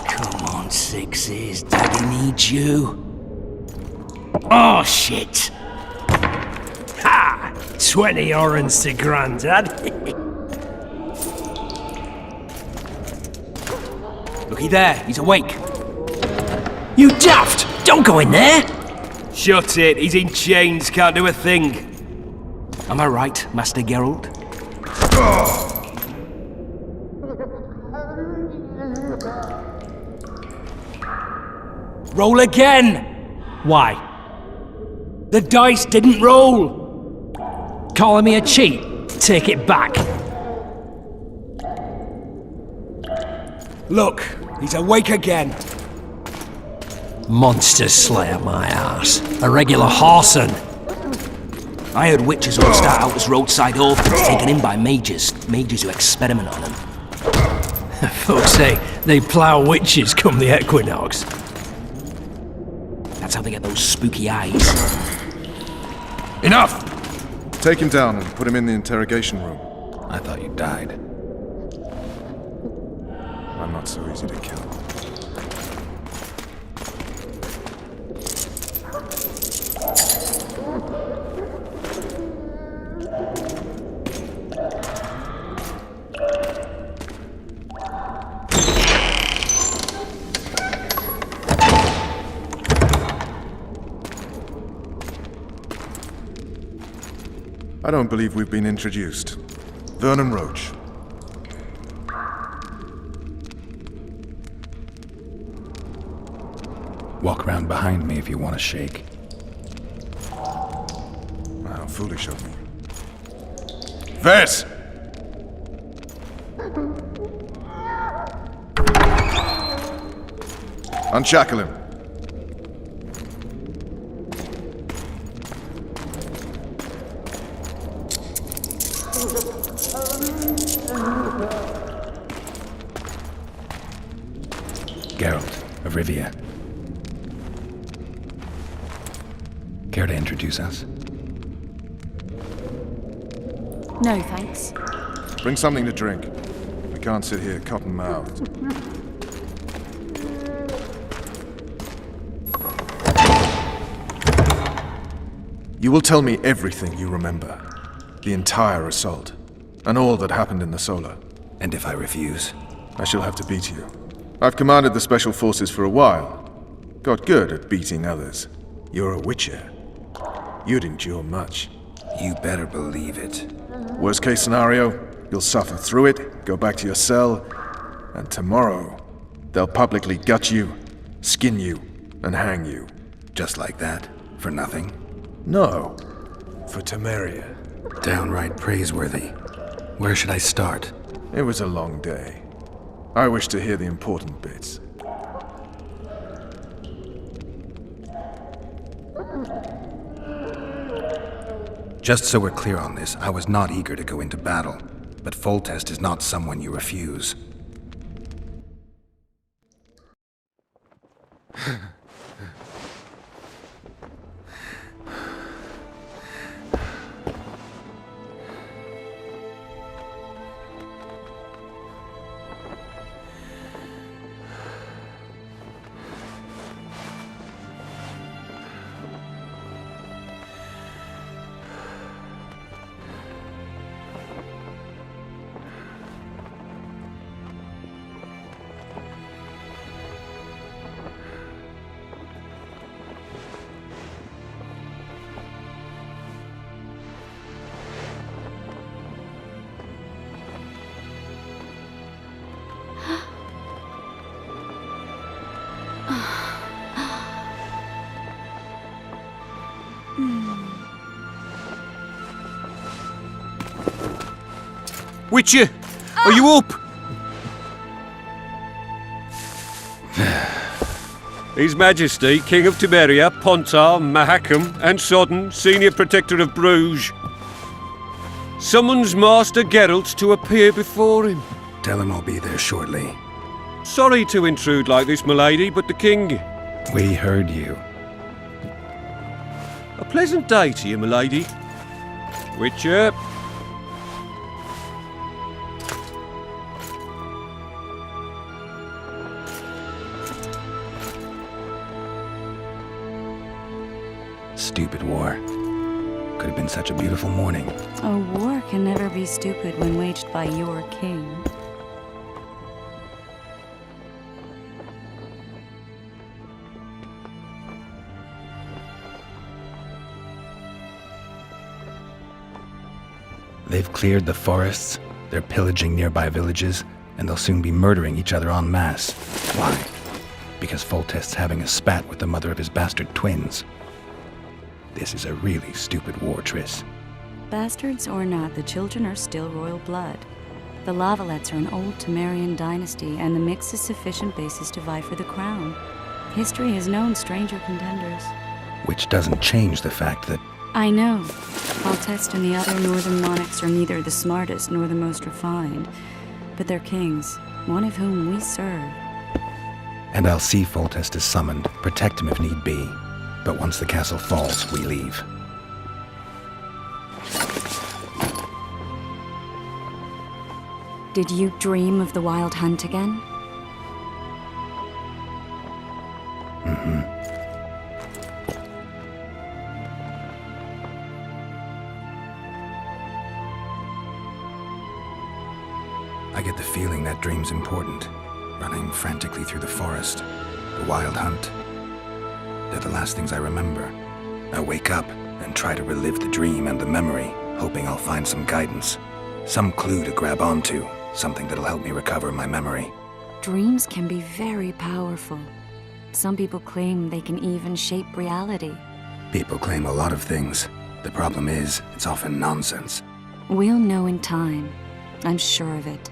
Come on, Sixes. Daddy needs you. Oh, shit! Ha! 20 orange to Grandad. Looky there, he's awake. You daft! Don't go in there! Shut it, he's in chains, can't do a thing. Am I right, Master Geralt? Roll again! Why? The dice didn't roll! Calling me a cheat? Take it back. Look, he's awake again. Monster Slayer, my ass. A regular whoreson. I heard witches all start out as roadside orphans taken in by mages who experiment on them. Folks say they plough witches come the equinox. That's how they get those spooky eyes. Enough! Take him down and put him in the interrogation room. I thought you died. I'm not so easy to kill. I don't believe we've been introduced. Vernon Roche. Walk around behind me if you want to shake. How foolish of me. Vess! Unshackle him. Geralt of Rivia. Care to introduce us? No, thanks. Bring something to drink. We can't sit here cotton-mouthed. You will tell me everything you remember. The entire assault. And all that happened in the Solar. And if I refuse? I shall have to beat you. I've commanded the Special Forces for a while. Got good at beating others. You're a Witcher. You'd endure much. You better believe it. Worst case scenario, you'll suffer through it, go back to your cell, and tomorrow, they'll publicly gut you, skin you, and hang you. Just like that? For nothing? No. For Temeria. Downright praiseworthy. Where should I start? It was a long day. I wish to hear the important bits. Just so we're clear on this, I was not eager to go into battle, but Foltest is not someone you refuse. Witcher, are you up? His Majesty, King of Temeria, Pontar, Mahakam, and Sodden, Senior Protector of Bruges, summons Master Geralt to appear before him. Tell him I'll be there shortly. Sorry to intrude like this, milady, but the King... We heard you. A pleasant day to you, milady. Witcher, stupid war. Could have been such a beautiful morning. A war can never be stupid when waged by your king. They've cleared the forests, they're pillaging nearby villages, and they'll soon be murdering each other en masse. Why? Because Foltest's having a spat with the mother of his bastard twins. This is a really stupid war, Triss. Bastards or not, the children are still royal blood. The Lavalettes are an old Temerian dynasty, and the mix is sufficient basis to vie for the crown. History has known stranger contenders. Which doesn't change the fact that I know. Foltest and the other northern monarchs are neither the smartest nor the most refined, but they're kings, one of whom we serve. And I'll see Foltest is summoned, protect him if need be. But once the castle falls, we leave. Did you dream of the Wild Hunt again? I get the feeling that dream's important. Running frantically through the forest. The Wild Hunt. They're the last things I remember. I wake up and try to relive the dream and the memory, hoping I'll find some guidance. Some clue to grab onto. Something that'll help me recover my memory. Dreams can be very powerful. Some people claim they can even shape reality. People claim a lot of things. The problem is, it's often nonsense. We'll know in time. I'm sure of it.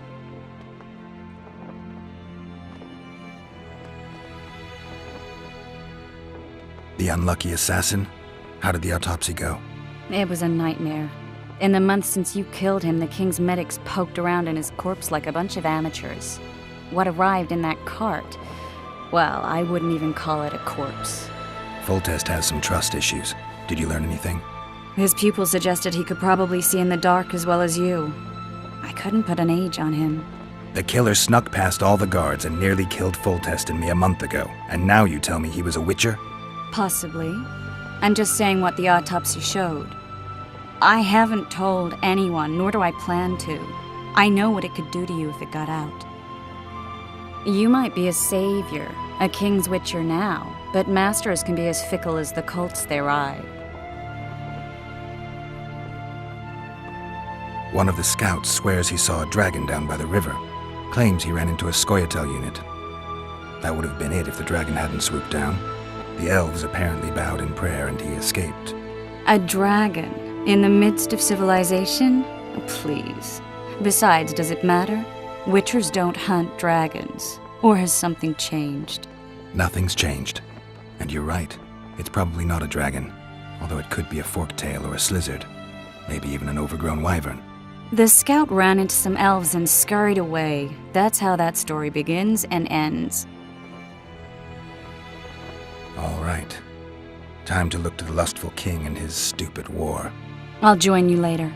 The unlucky assassin? How did the autopsy go? It was a nightmare. In the months since you killed him, the king's medics poked around in his corpse like a bunch of amateurs. What arrived in that cart? Well, I wouldn't even call it a corpse. Foltest has some trust issues. Did you learn anything? His pupils suggested he could probably see in the dark as well as you. I couldn't put an age on him. The killer snuck past all the guards and nearly killed Foltest and me a month ago. And now you tell me he was a witcher? Possibly. I'm just saying what the autopsy showed. I haven't told anyone, nor do I plan to. I know what it could do to you if it got out. You might be a savior, a king's witcher now, but masters can be as fickle as the cults they ride. One of the scouts swears he saw a dragon down by the river. Claims he ran into a Scoia'tael unit. That would have been it if the dragon hadn't swooped down. The elves apparently bowed in prayer and he escaped. A dragon? In the midst of civilization? Please. Besides, does it matter? Witchers don't hunt dragons. Or has something changed? Nothing's changed. And you're right. It's probably not a dragon. Although it could be a forktail or a slizzard. Maybe even an overgrown wyvern. The scout ran into some elves and scurried away. That's how that story begins and ends. All right. Time to look to the lustful king and his stupid war. I'll join you later.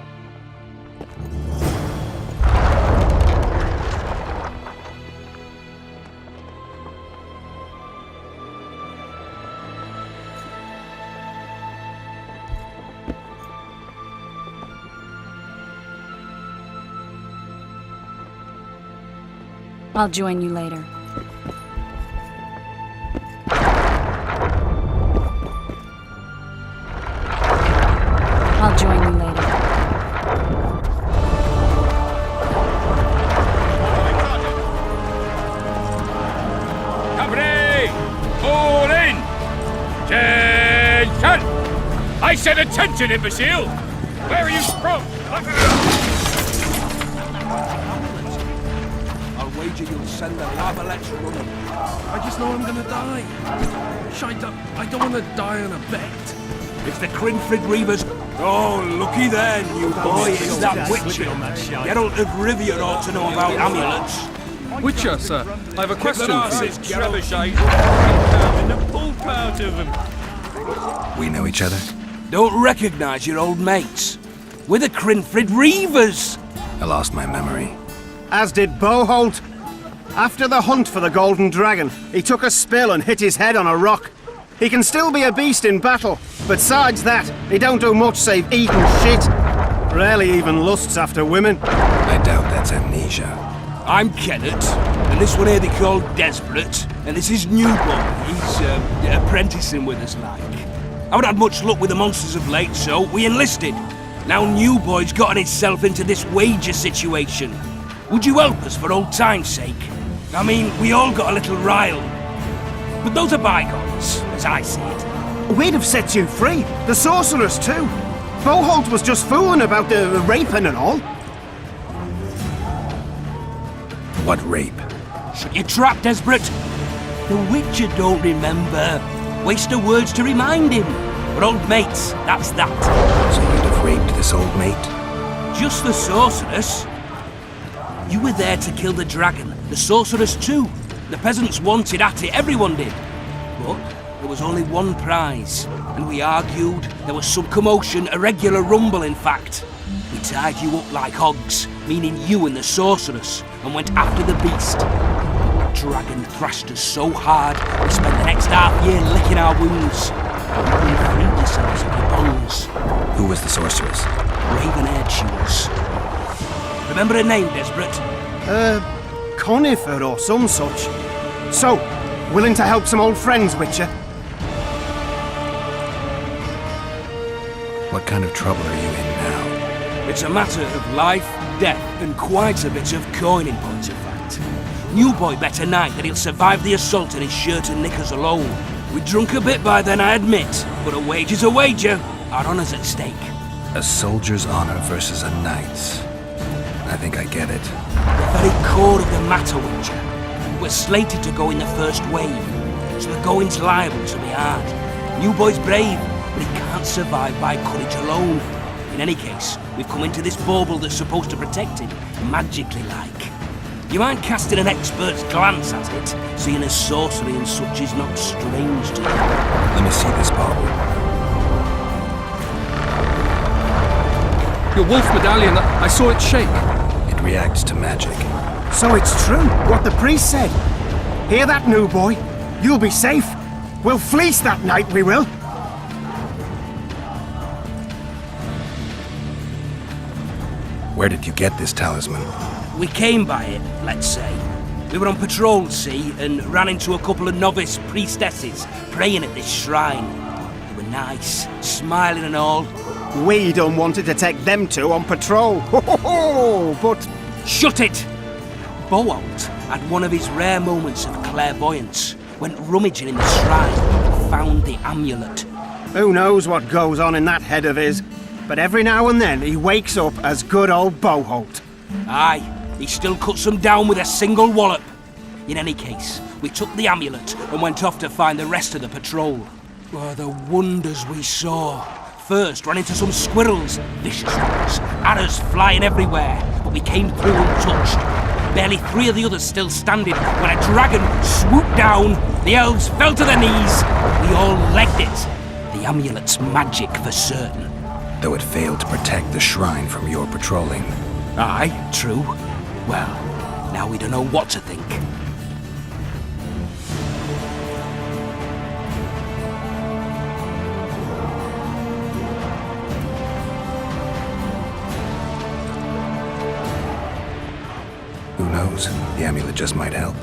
I'll join you later. I'll join you later. Company! All in! Attention! I said attention, imbecile! Where are you from? I'll wager you'll send the Lavalettes running. I just know I'm gonna die. Shite up. I don't wanna die on a bet. It's the Crinfrid Reavers. Oh, looky then, you boy, it's that Witcher. Geralt of Rivia ought to know about amulets. Witcher, sir. I have a question for you. It's trebuchet. Pounding the pulp out of them. We know each other? Don't recognise your old mates. We're the Crinfrid Reavers. I lost my memory. As did Boholt. After the hunt for the Golden Dragon, he took a spill and hit his head on a rock. He can still be a beast in battle. Besides that, he don't do much save eat and shit. Rarely even lusts after women. I doubt that's amnesia. I'm Kenneth, and this one here they call Desperate, and this is Newboy. He's apprenticing with us, like. I haven't had much luck with the monsters of late, so we enlisted. Now Newboy's gotten himself into this wager situation. Would you help us for old time's sake? I mean, we all got a little riled. But those are bygones, as I see it. We'd have set you free. The sorceress too. Boholt was just fooling about the raping and all. What rape? Shut your trap, Desperate. The Witcher don't remember. Waste of words to remind him. We're old mates, that's that. So you'd have raped this old mate? Just the sorceress. You were there to kill the dragon, the sorceress too. The peasants wanted at it, everyone did. But there was only one prize, and we argued. There was some commotion, a regular rumble in fact. We tied you up like hogs, meaning you and the sorceress, and went after the beast. The dragon thrashed us so hard, we spent the next half year licking our wounds. We freed ourselves of the bonds. Who was the sorceress? Raven-haired she was. Remember her name, Desperate? Conifer or some such. So, willing to help some old friends, Witcher? What kind of trouble are you in now? It's a matter of life, death, and quite a bit of coin in point of fact. Newboy bet tonight that he'll survive the assault in his shirt and knickers alone. We drunk a bit by then, I admit, but a wager's a wager. Our honour's at stake. A soldier's honor versus a knight's. I think I get it. The very core of the matter, Witcher. We're slated to go in the first wave, so the going's liable to be hard. Newboy's brave, but he can't survive by courage alone. In any case, we've come into this bauble that's supposed to protect him, magically like. You mind casting an expert's glance at it, seeing as sorcery and such is not strange to you? Let me see this bauble. Your wolf medallion, I saw it shake. It reacts to magic. So it's true, what the priest said. Hear that, new boy? You'll be safe. We'll fleece that night, we will. Where did you get this talisman? We came by it, let's say. We were on patrol, see, and ran into a couple of novice priestesses praying at this shrine. They were nice, smiling and all. We done wanted to take them two on patrol. Ho ho ho! But Shut it! Boholt had one of his rare moments of clairvoyance. Went rummaging in the shrine, found the amulet. who knows what goes on in that head of his? But every now and then he wakes up as good old Boholt. Aye, he still cuts them down with a single wallop. In any case, we took the amulet and went off to find the rest of the patrol. Oh, the wonders we saw. First, ran into some squirrels, vicious ones, arrows flying everywhere, but we came through untouched. Barely 3 of the others still standing when a dragon swooped down. The elves fell to their knees. We all legged it. The amulet's magic for certain. Though it failed to protect the shrine from your patrolling. Aye, true. Well, now we don't know what to think. Who knows? The amulet just might help.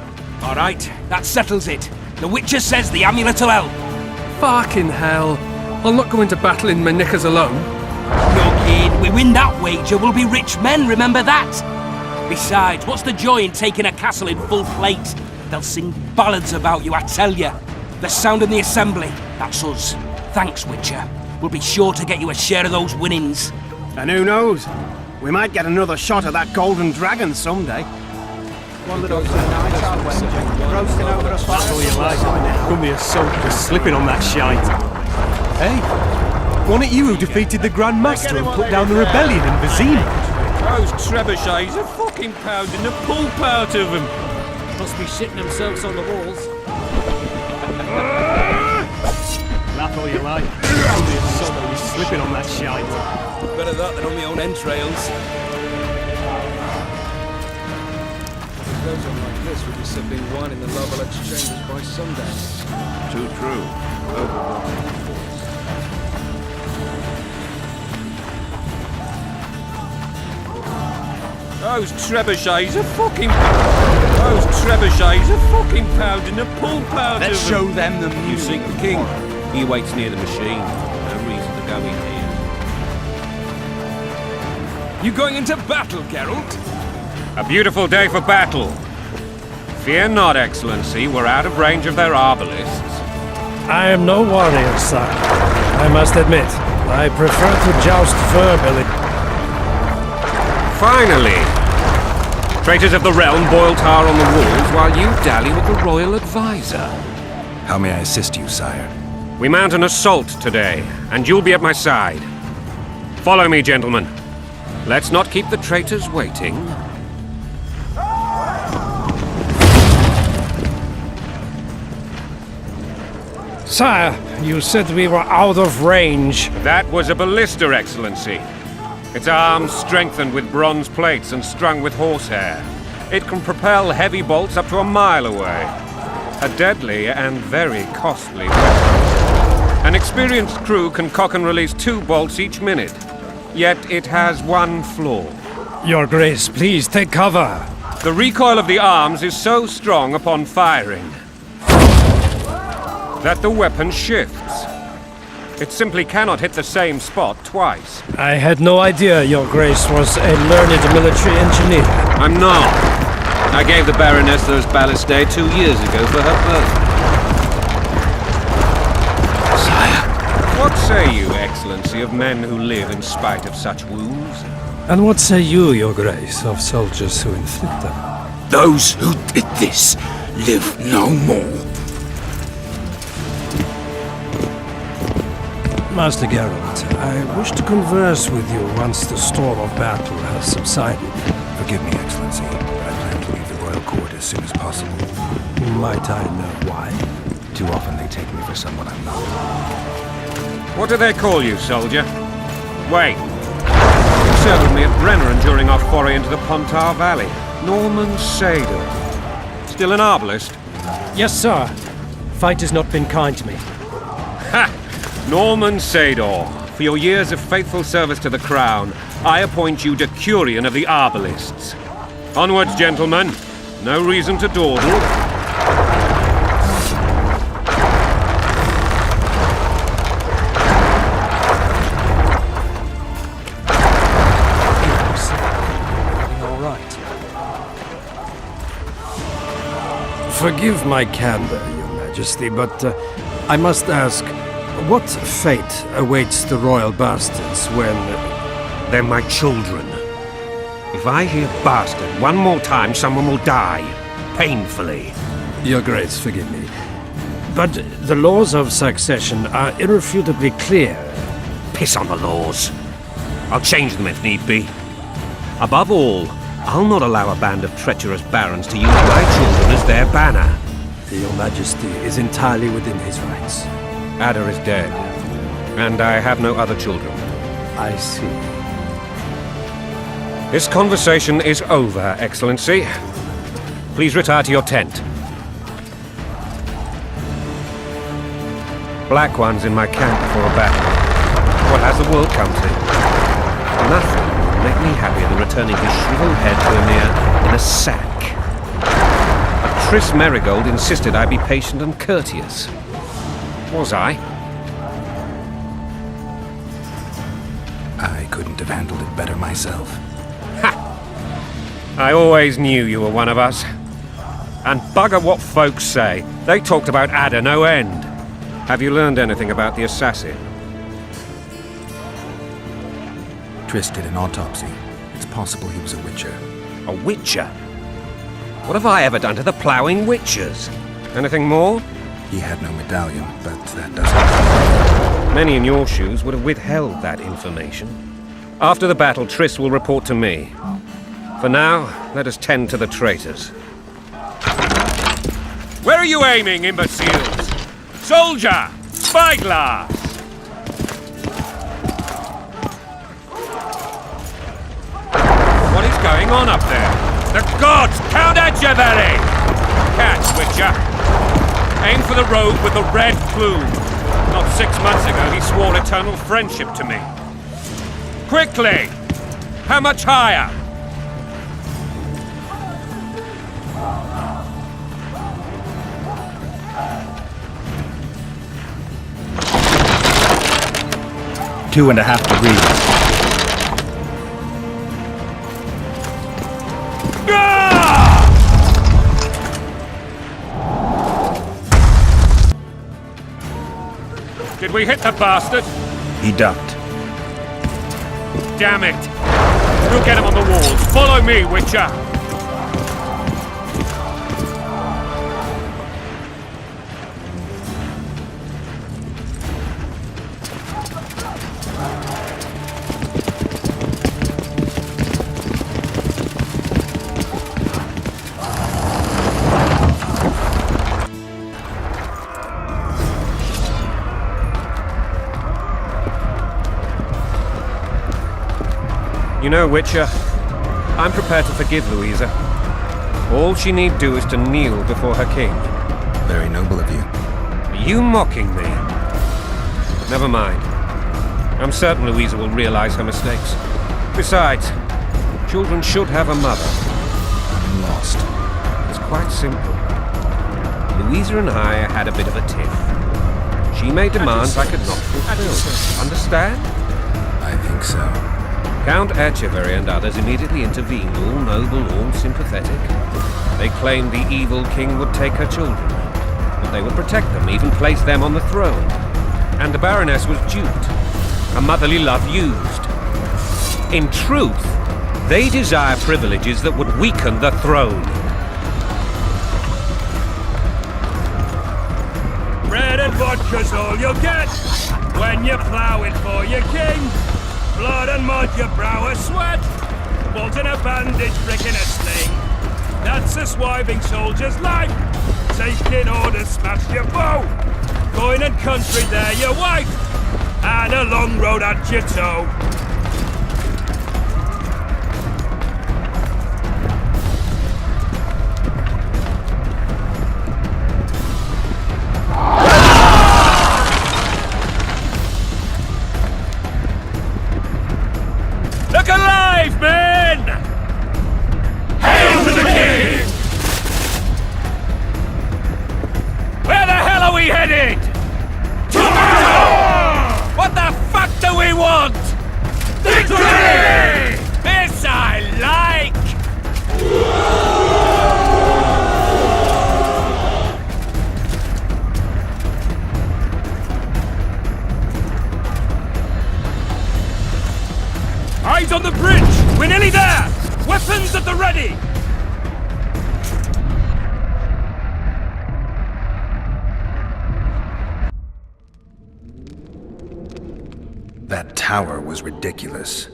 All right, that settles it. The Witcher says the amulet'll help. Fucking hell. I'll not go into battle in my knickers alone. No kid, we win that wager, we'll be rich men, remember that? Besides, what's the joy in taking a castle in full plate? They'll sing ballads about you, I tell you. The sound in the assembly, that's us. Thanks, Witcher. We'll be sure to get you a share of those winnings. And who knows? We might get another shot at that golden dragon someday. One little roasting over a fire. That's all you like. Come here, son, for slipping on that shite. Hey, wasn't it you who defeated the Grand Master and put down the rebellion in Vizima? Those trebuchets are fucking pounding the pulp out of them. Must be shitting themselves on the walls. Laugh all you like. Come here, son, for slipping on that shite. Better that than on my own entrails. Goes on like this, would you have been won in the Lovell exchanges by sundown. Too true. Overwhelming force. Those trebuchets are fucking... Those trebuchets are fucking pounding the pull powder. Let's show them the You seek the king. He waits near the machine. No reason to go in here. You going into battle, Geralt? A beautiful day for battle. Fear not, Excellency. We're out of range of their arbalists. I am no warrior, sir. I must admit, I prefer to joust verbally. Finally! Traitors of the realm boil tar on the walls while you dally with the royal advisor. How may I assist you, sire? We mount an assault today, and you'll be at my side. Follow me, gentlemen. Let's not keep the traitors waiting. Sire, you said we were out of range. That was a ballista, Excellency. Its arms strengthened with bronze plates and strung with horsehair. It can propel heavy bolts up to a mile away. A deadly and very costly weapon. An experienced crew can cock and release 2 bolts each minute. Yet it has one flaw. Your Grace, please take cover. The recoil of the arms is so strong upon firing that the weapon shifts. It simply cannot hit the same spot twice. I had no idea Your Grace was a learned military engineer. I'm not. I gave the Baroness those ballistae 2 years ago for her birthday. Sire. What say you, Excellency, of men who live in spite of such wounds? And what say you, Your Grace, of soldiers who inflict them? Those who did this live no more. Master Geralt, I wish to converse with you once the storm of battle has subsided. Forgive me, Excellency, but I plan to leave the royal court as soon as possible. Might I know why? Too often they take me for someone I'm not. What do they call you, soldier? Wait. You served with me at Brenneran during our foray into the Pontar Valley. Norman Sador. Still an arbalist? Yes, sir. Fate has not been kind to me. Ha! Norman Sador, for your years of faithful service to the crown, I appoint you Decurion of the Arbalists. Onwards, gentlemen. No reason to dawdle. All right. Forgive my candor, Your Majesty, but I must ask, what fate awaits the royal bastards when... They're my children. If I hear bastard one more time, someone will die. Painfully. Your Grace, forgive me. But the laws of succession are irrefutably clear. Piss on the laws. I'll change them if need be. Above all, I'll not allow a band of treacherous barons to use my children as their banner. Your Majesty is entirely within his rights. Ada is dead, and I have no other children. I see. This conversation is over, Excellency. Please retire to your tent. Black One's in my camp before a battle. What has the world come to? Nothing would make me happier than returning his shriveled head to Emir in a sack. But Triss Merigold insisted I be patient and courteous. Was I? I couldn't have handled it better myself. Ha! I always knew you were one of us. And bugger what folks say. They talked about Ada no end. Have you learned anything about the assassin? Triss did an autopsy. It's possible he was a witcher. A witcher? What have I ever done to the ploughing witchers? Anything more? He had no medallion, but that doesn't... Many in your shoes would have withheld that information. After the battle, Triss will report to me. For now, let us tend to the traitors. Where are you aiming, imbeciles? Soldier! Spyglass! What is going on up there? The gods! Count Etcheverry! catch, Witcher. Aim for the rogue with the red plume. Not 6 months ago, he swore eternal friendship to me. Quickly! How much higher? $2.5 degrees. Did we hit the bastard? He ducked. Damn it! We'll get him on the walls. Follow me, Witcher! You know, Witcher, I'm prepared to forgive Louisa. All she need do is to kneel before her king. Very noble of you. Are you mocking me? Never mind. I'm certain Louisa will realize her mistakes. Besides, children should have a mother. I'm lost. It's quite simple. Louisa and I had a bit of a tiff. She made demands I could not fulfill. Understand? I think so. Count Etcheverry and others immediately intervened, all noble, all sympathetic. They claimed the evil king would take her children, but they would protect them, even place them on the throne. And the Baroness was duped, her motherly love used. In truth, they desire privileges that would weaken the throne. Bread and vodka's all you'll get when you're ploughing for your king. Blood and mud, your brow a sweat. Bolt in a bandage, brick in a sling. That's a swiving soldier's life. Taking orders, smash your bow. Going and country, there your wife. And a long road at your toe. Look alive, men! Hail to the king! Where the hell are we headed? To battle! What the fuck do we want? Victory! This I like! Eyes on the bridge! We're nearly there! Weapons at the ready! That tower was ridiculous.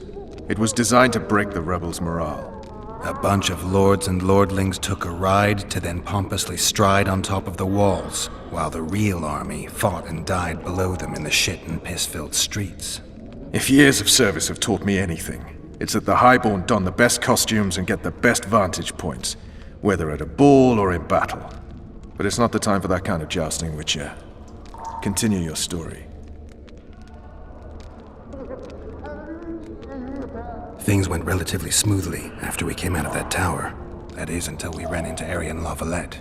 It was designed to break the rebels' morale. A bunch of lords and lordlings took a ride to then pompously stride on top of the walls, while the real army fought and died below them in the shit and piss-filled streets. If years of service have taught me anything, it's that the Highborn don the best costumes and get the best vantage points, whether at a ball or in battle. But it's not the time for that kind of jousting, Witcher. Continue your story. Things went relatively smoothly after we came out of that tower. That is, until we ran into Arian La Valette.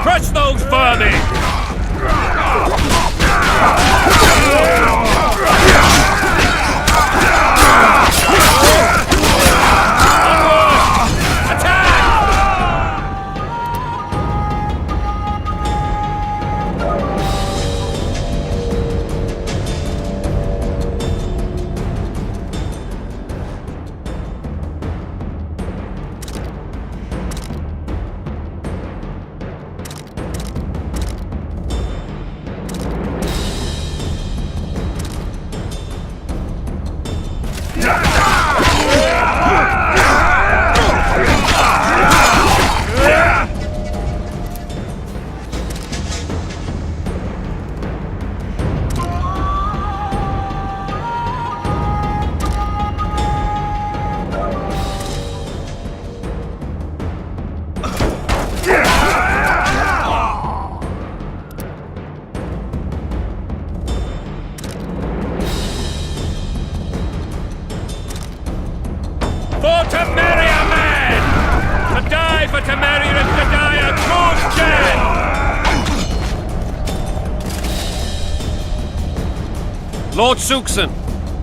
Crush those vermin! Temeria men! To die for Temeria is to die a good death! Lord Suxon,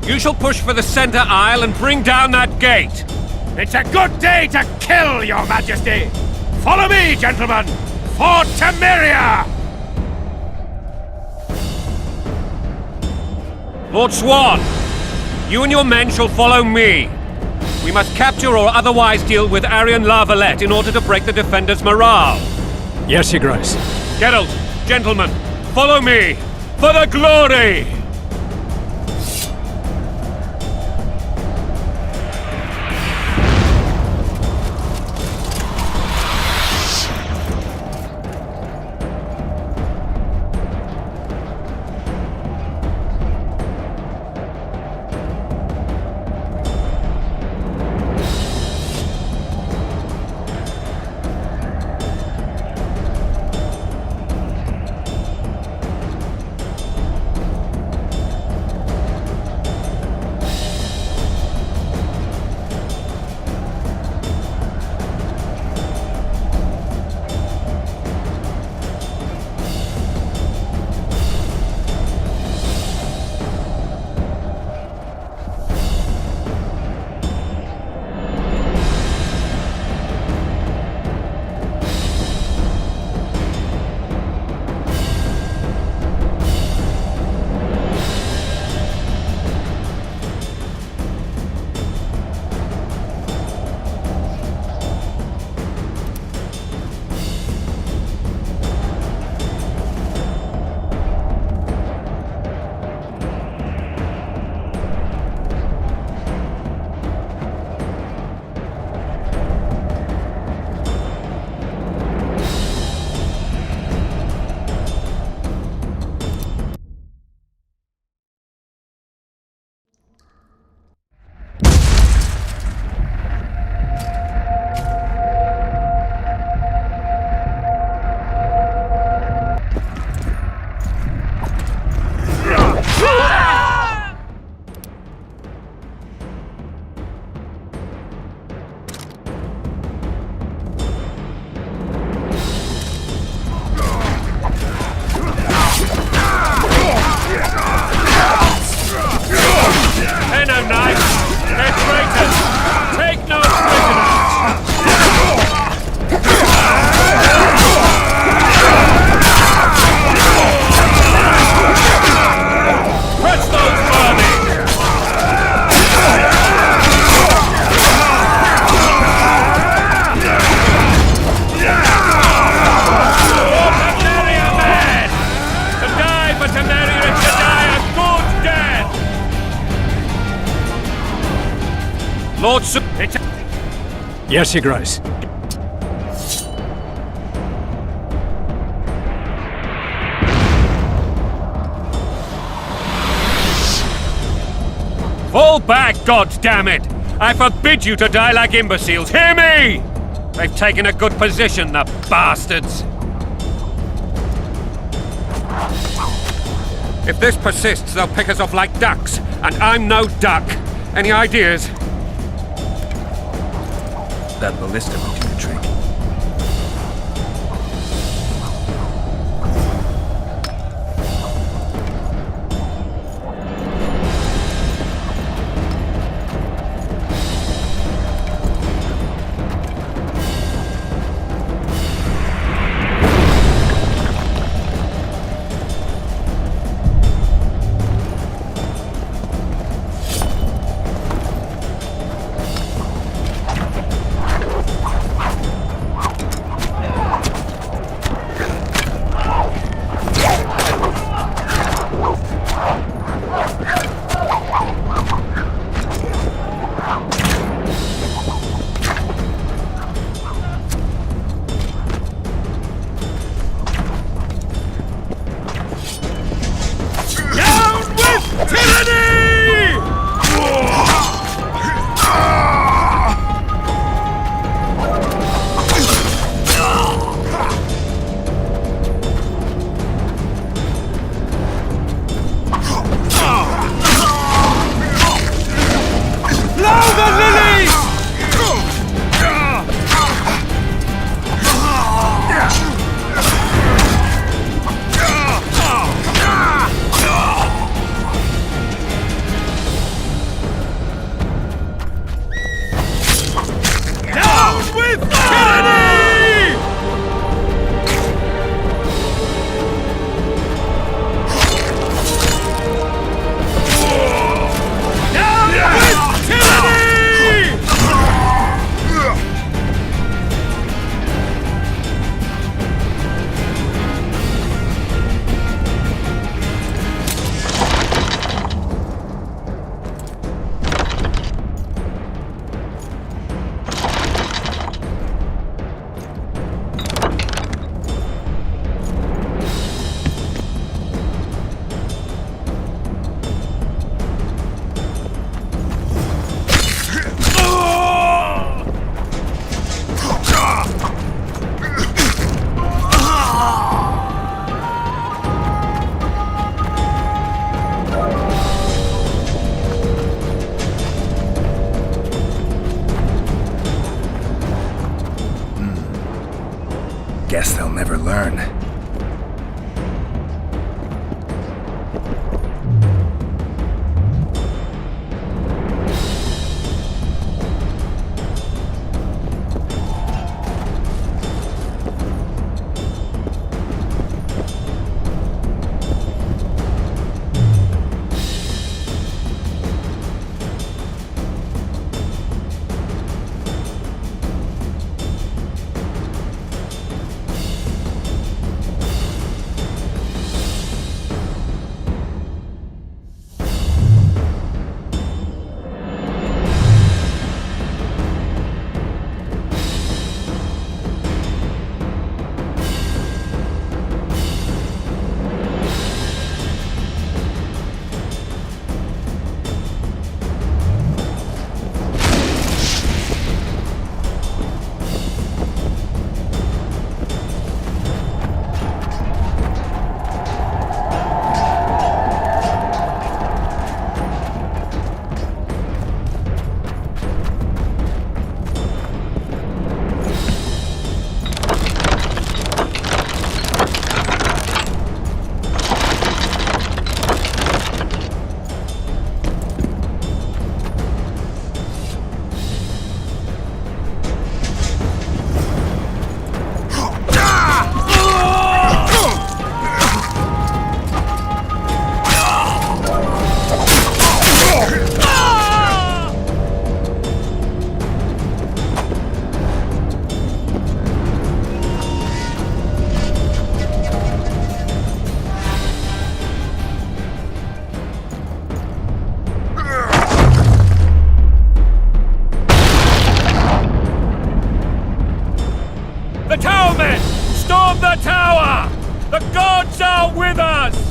you shall push for the center aisle and bring down that gate. It's a good day to kill, your majesty! Follow me, gentlemen! For Temeria! Lord Swan, you and your men shall follow me. We must capture or otherwise deal with Arian La Valette in order to break the defenders' morale. Yes, Your Grace. Geralt, gentlemen, follow me! For the glory! Lord Su... Yes, Your Grace. Fall back, goddammit! I forbid you to die like imbeciles. Hear me! They've taken a good position, the bastards. If this persists, they'll pick us off like ducks, and I'm no duck. Any ideas? That ballista will do the trick. never learn. The Towermen! Storm the tower! The gods are with us!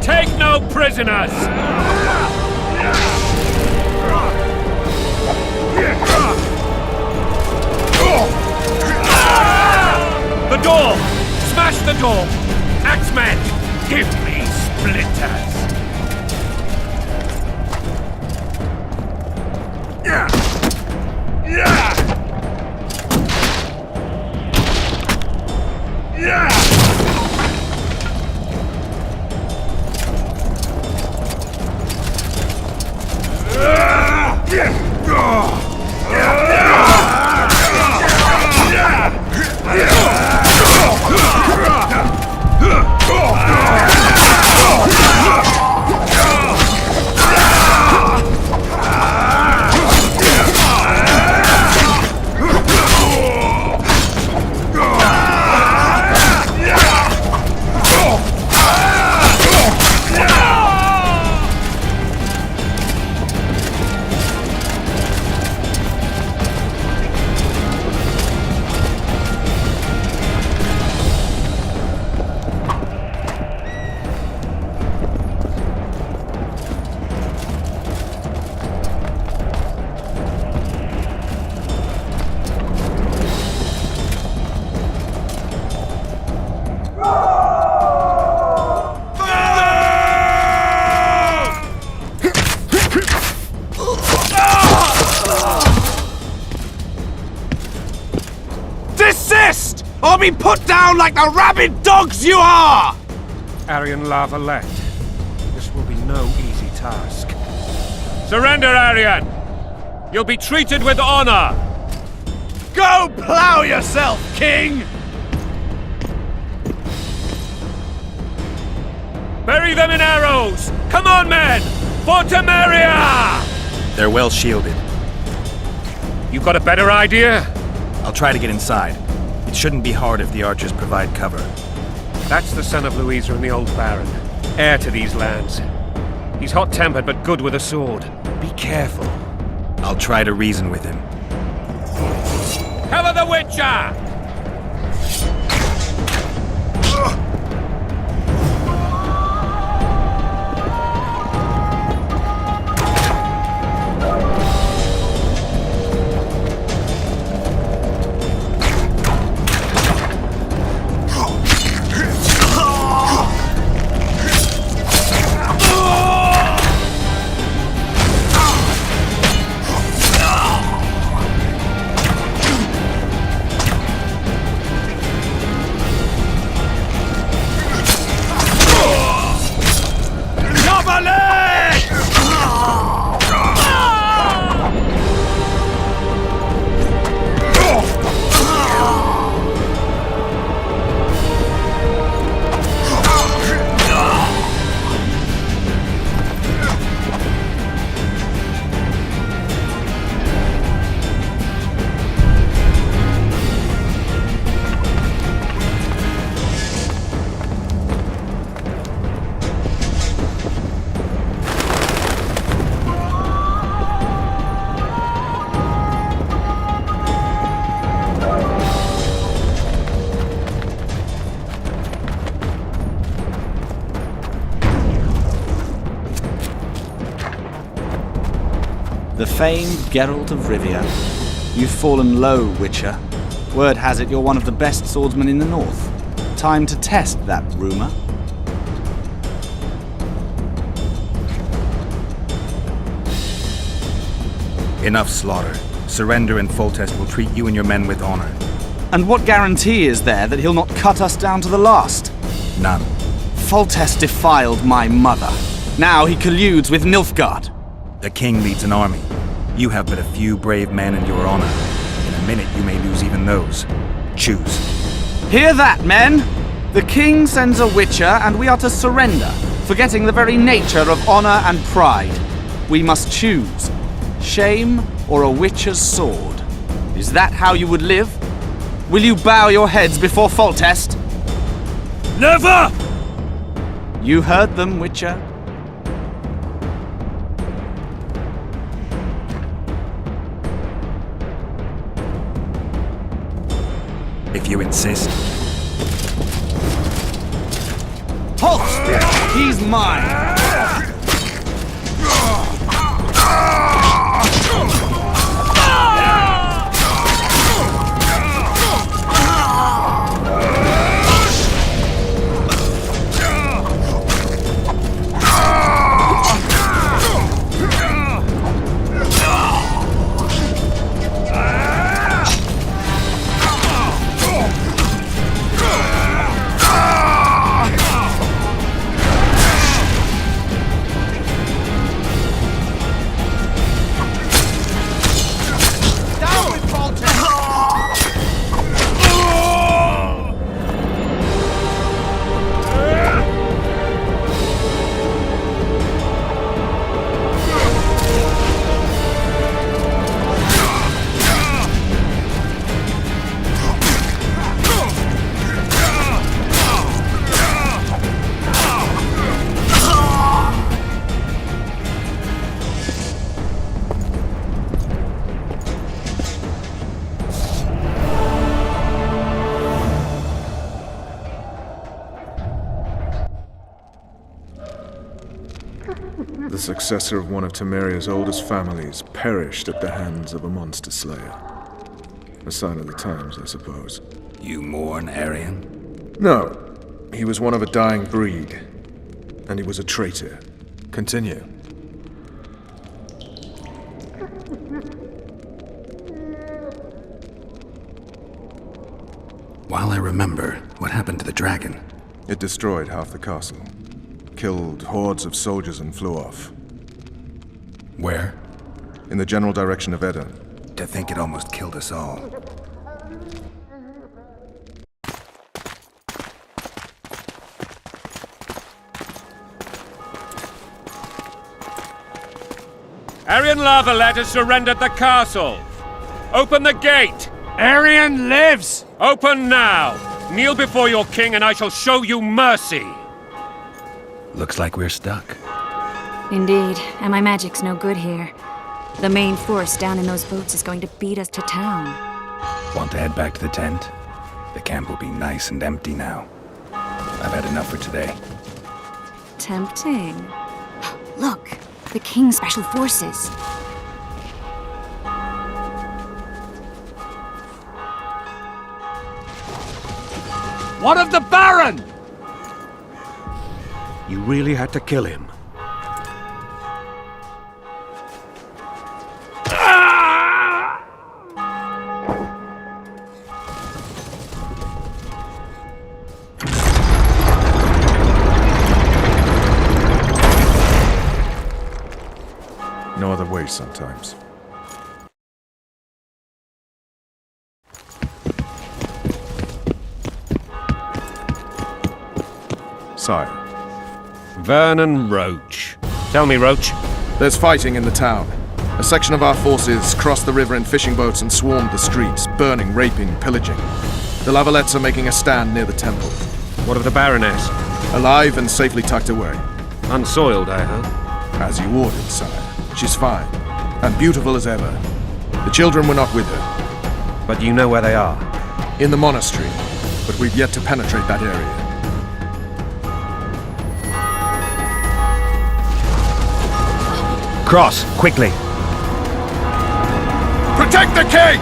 Take no prisoners! The door! Smash the door! Axemen, give me splinters! be put down like the rabid dogs you are! Aryan La Valette, this will be no easy task. Surrender, Aryan! You'll be treated with honor! Go plow yourself, King! Bury them in arrows! Come on, men! For Temeria! They're well shielded. You got a better idea? I'll try to get inside. It shouldn't be hard if the archers provide cover. That's the son of Louisa and the old Baron, heir to these lands. He's hot-tempered but good with a sword. Be careful. I'll try to reason with him. Cover the Witcher! The famed Geralt of Rivia. You've fallen low, Witcher. Word has it you're one of the best swordsmen in the north. Time to test that rumor. Enough slaughter. Surrender and Foltest will treat you and your men with honor. And what guarantee is there that he'll not cut us down to the last? None. Foltest defiled my mother. Now he colludes with Nilfgaard. The king leads an army. You have but a few brave men and your honor. In a minute you may lose even those. Choose. Hear that, men! The king sends a Witcher and we are to surrender, forgetting the very nature of honor and pride. We must choose. Shame or a Witcher's sword. Is that how you would live? Will you bow your heads before Foltest? Never! You heard them, Witcher. If you insist. Halt! He's mine! The successor of one of Temeria's oldest families perished at the hands of a monster slayer. A sign of the times, I suppose. You mourn, Aryan? No. He was one of a dying breed. And he was a traitor. Continue. While I remember, what happened to the dragon? It destroyed half the castle. Killed hordes of soldiers and flew off. Where? In the general direction of Edda. To think it almost killed us all. Aryan Lavalet has surrendered the castle. Open the gate. Aryan lives! Open now. Kneel before your king and I shall show you mercy. Looks like we're stuck. Indeed, and my magic's no good here. The main force down in those boats is going to beat us to town. Want to head back to the tent? The camp will be nice and empty now. I've had enough for today. Tempting. Look, the King's Special Forces. What of the Baron? You really had to kill him. No other way sometimes. Sire. Vernon Roach. Tell me, Roach. There's fighting in the town. A section of our forces crossed the river in fishing boats and swarmed the streets, burning, raping, pillaging. The Lavalets are making a stand near the temple. What of the Baroness? Alive and safely tucked away. Unsoiled, I hope. As you ordered, sire. She's fine. And beautiful as ever. The children were not with her. But you know where they are? In the monastery. But we've yet to penetrate that area. Cross, quickly. Protect the king!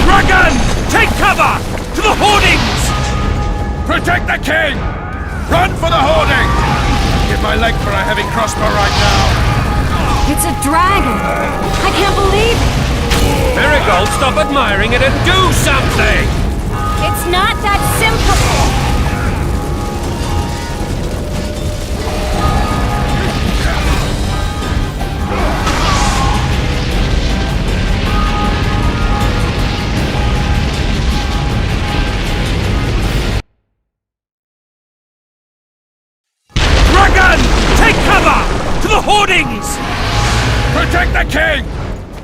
Dragon! Take cover! To the hoardings! Protect the king! Run for the hoarding! Give my leg for a heavy crossbow right now. It's a dragon! I can't believe it! Marigold, stop admiring it and do something! It's not that simple! Dragon! Take cover! To the hoardings! Protect the king!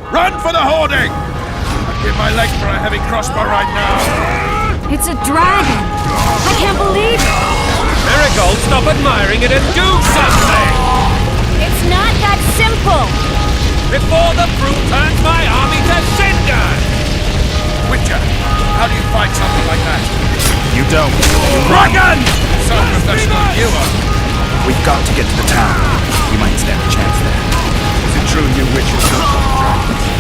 Run for the hoarding! I'd give my leg for a heavy crossbow right now. It's a dragon! I can't believe it! Marigold, stop admiring it and do something! It's not that simple! Before the fruit turns my army to cinder! Witcher, how do you fight something like that? You don't. Dragon! So professional you are. We've got to get to the town. We might stand a chance there. Is it true you witches don't like dragons?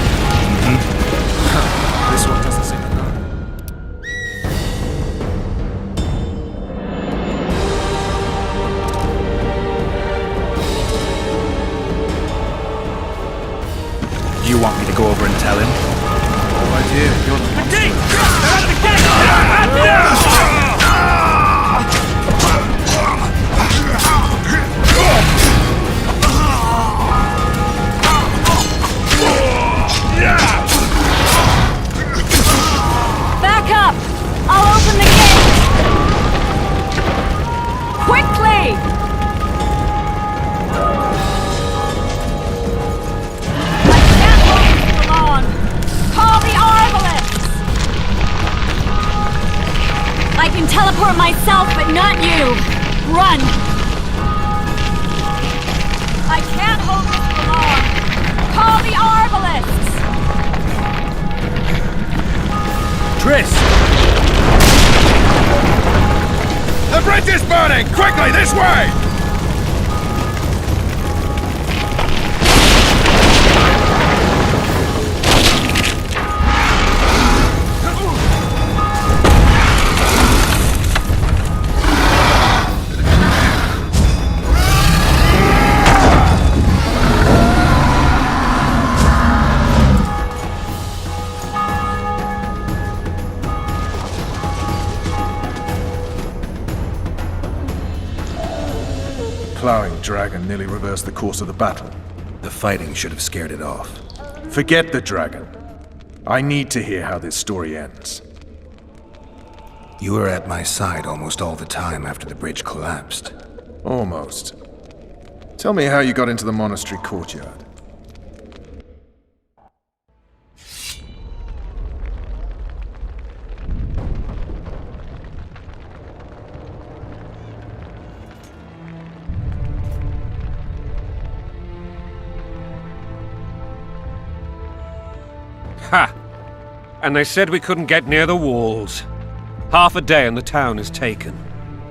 This one doesn't seem to know. Do you want me to go over and tell him? Oh, my dear, you're the one. Dig! Out of the gate! Back up! I'll open the gate! Quickly! I can't hold this for long! Call the Arbalists! I can teleport myself, but not you! Run! I can't hold this for long! Call the Arbalists! Triss! The bridge is burning! Quickly, this way! plowing dragon nearly reversed the course of the battle. The fighting should have scared it off. Forget the dragon. I need to hear how this story ends. You were at my side almost all the time after the bridge collapsed. Almost. Tell me how you got into the monastery courtyard. Ha! And they said we couldn't get near the walls. Half a day and the town is taken.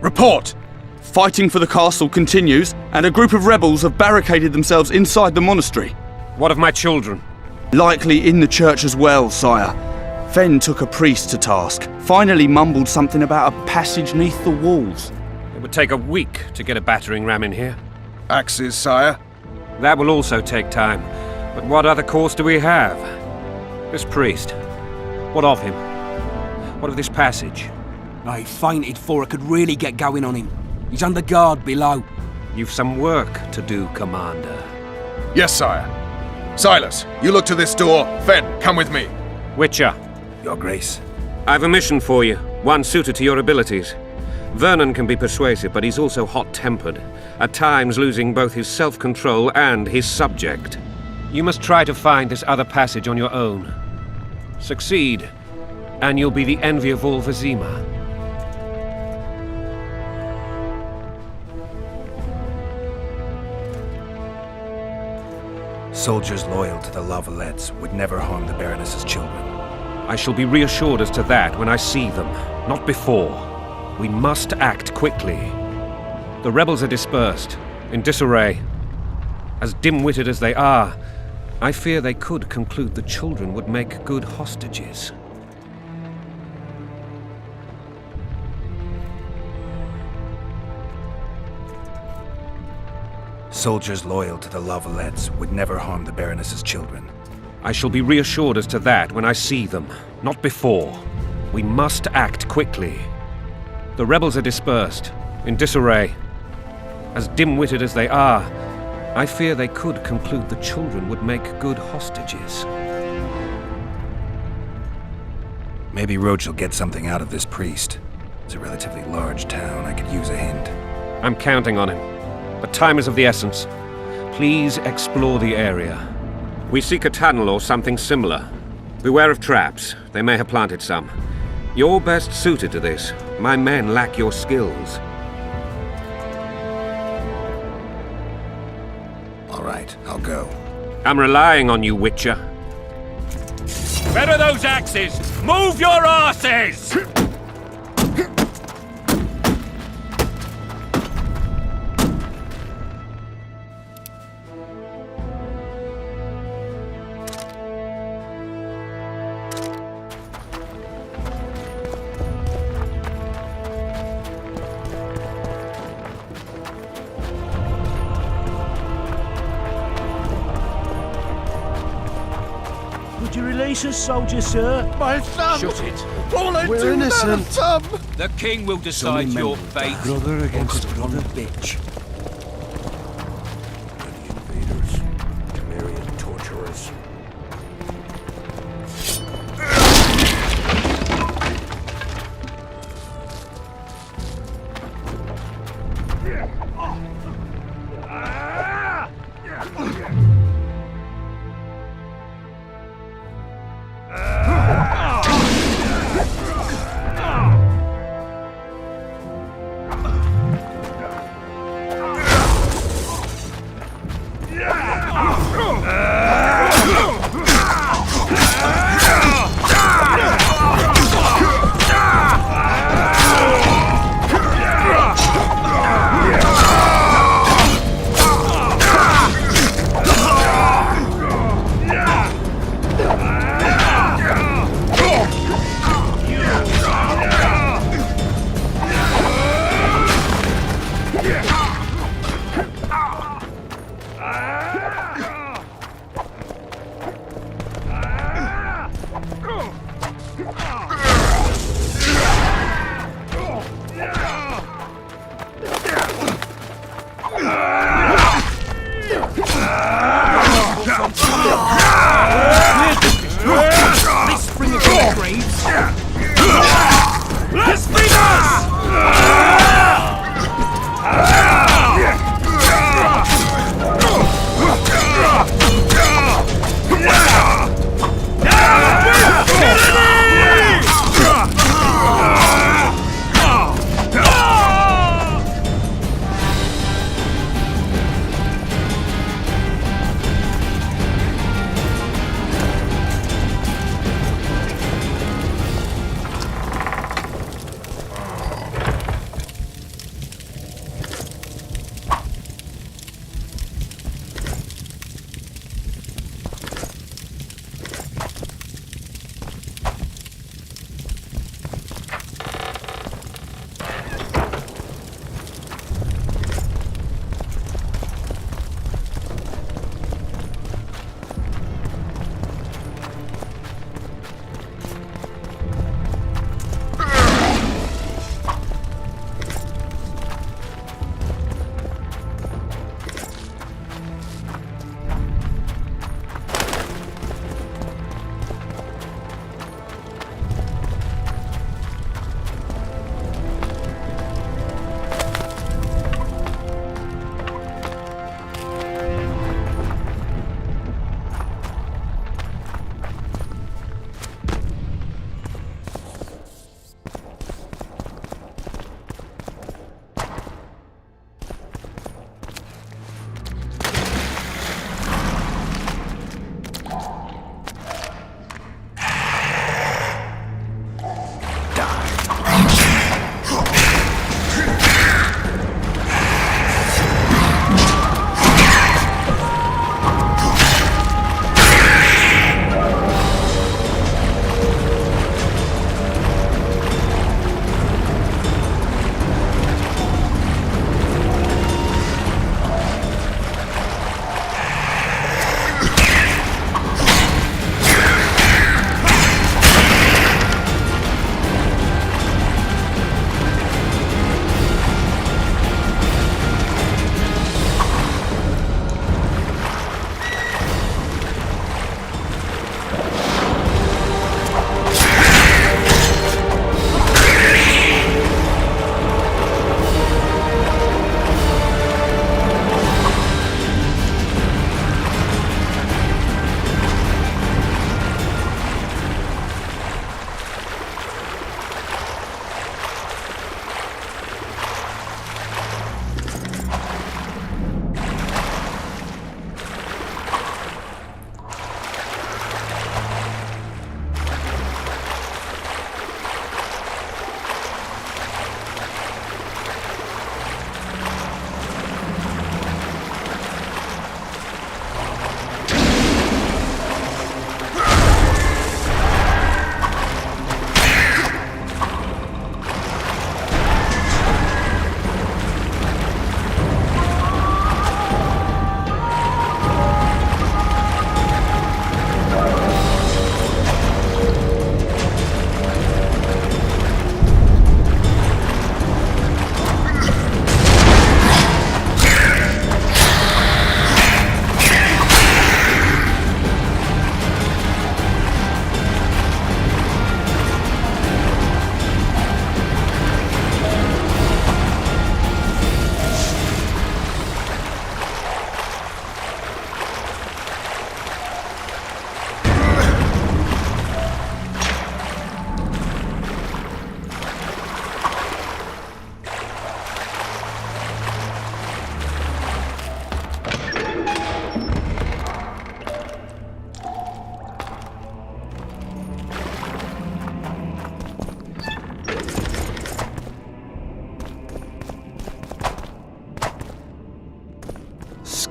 Report! Fighting for the castle continues, and a group of rebels have barricaded themselves inside the monastery. What of my children? Likely in the church as well, sire. Fen took a priest to task, finally mumbled something about a passage neath the walls. It would take a week to get a battering ram in here. Axes, sire? That will also take time. But what other course do we have? This priest. What of him? What of this passage? I fainted before I could really get going on him. He's under guard below. You've some work to do, Commander. Yes, sire. Silas, you look to this door. Fen, come with me. Witcher. Your Grace. I've a mission for you, one suited to your abilities. Vernon can be persuasive, but he's also hot-tempered, at times losing both his self-control and his subject. You must try to find this other passage on your own. Succeed, and you'll be the envy of all Vizima. Soldiers loyal to the La Valettes would never harm the Baroness's children. I shall be reassured as to that when I see them, not before. We must act quickly. The rebels are dispersed, in disarray. As dim-witted as they are, I fear they could conclude the children would make good hostages. Soldiers loyal to the La Valettes would never harm the Baroness's children. I shall be reassured as to that when I see them, not before. We must act quickly. The rebels are dispersed, in disarray. As dim-witted as they are, I fear they could conclude the children would make good hostages. Maybe Roach will get something out of this priest. It's a relatively large town. I could use a hint. I'm counting on him. But time is of the essence. Please explore the area. We seek a tunnel or something similar. Beware of traps. They may have planted some. You're best suited to this. My men lack your skills. All right, I'll go. I'm relying on you, Witcher. Where are those axes? Move your asses! Would you release us, soldier, sir? My son! Shut it. We're innocent. The king will decide your fate. Brother against brother. Bitch. Bloody invaders. Temerian torturers. They spring from their graves. Blasphemers!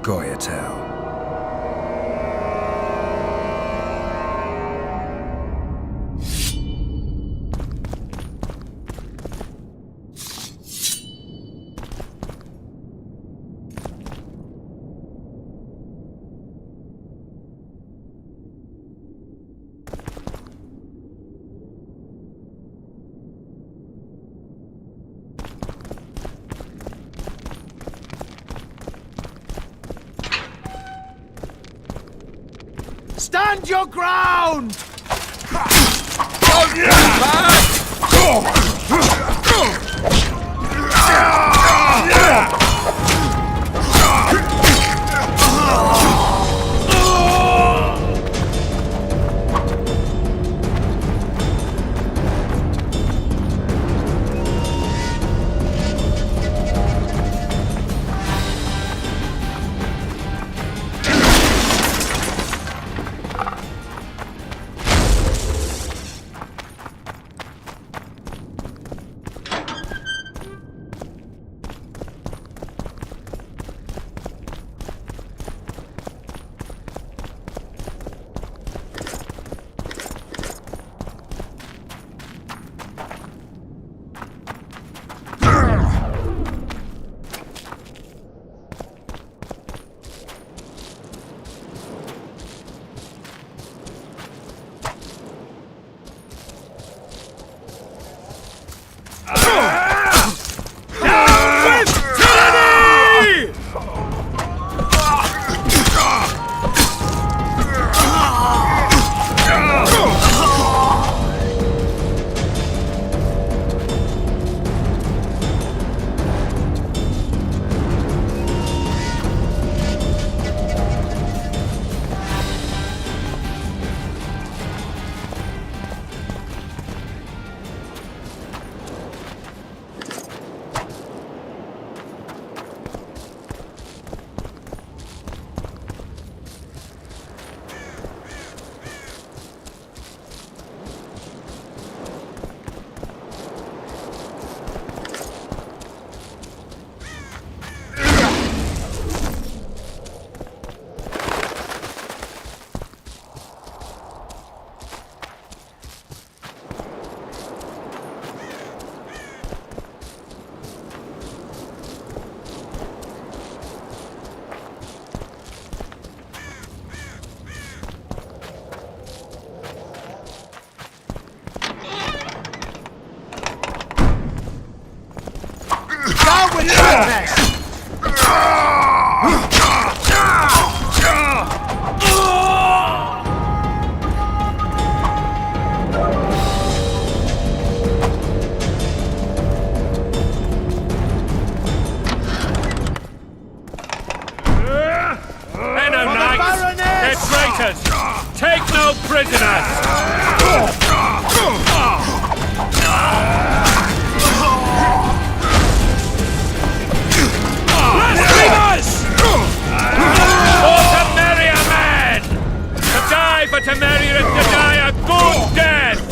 Scoia'tael. Stand your ground! Take no prisoners! Blasphemers! For Temeria, man! To die for Temeria is to die a good death!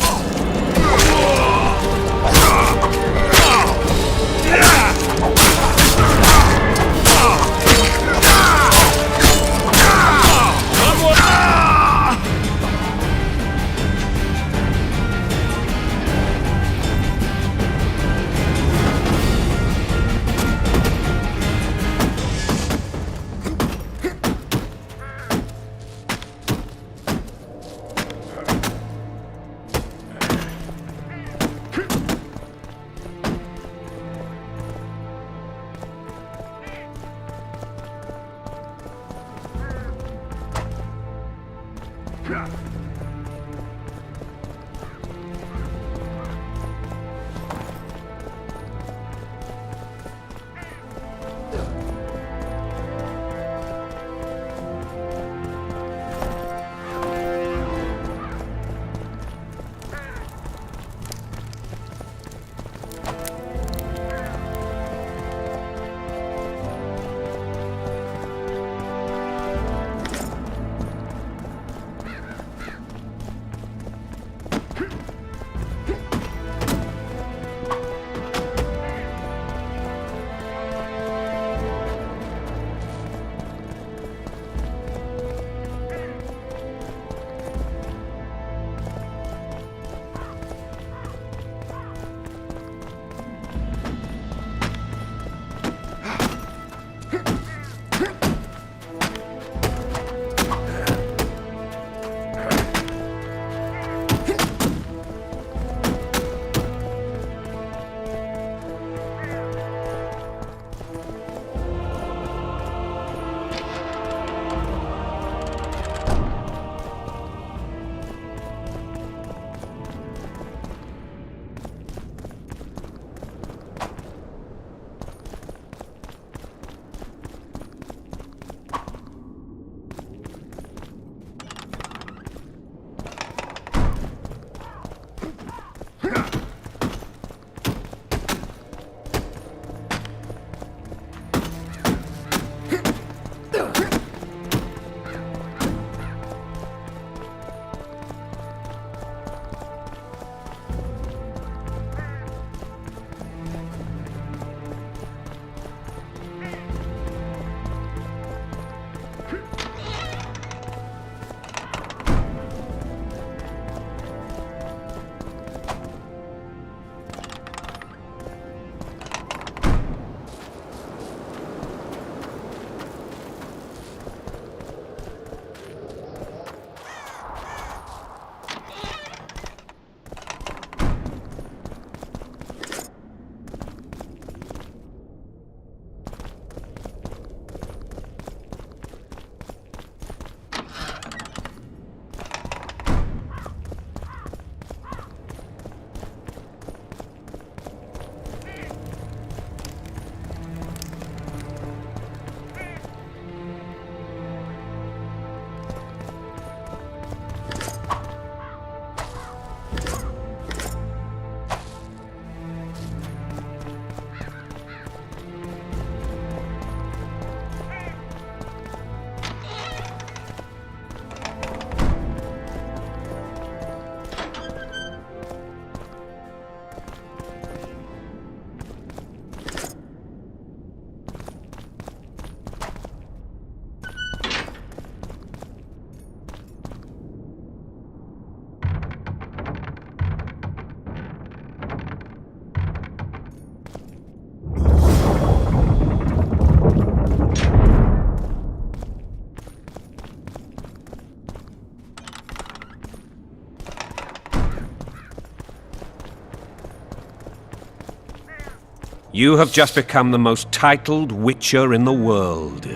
You have just become the most titled Witcher in the world.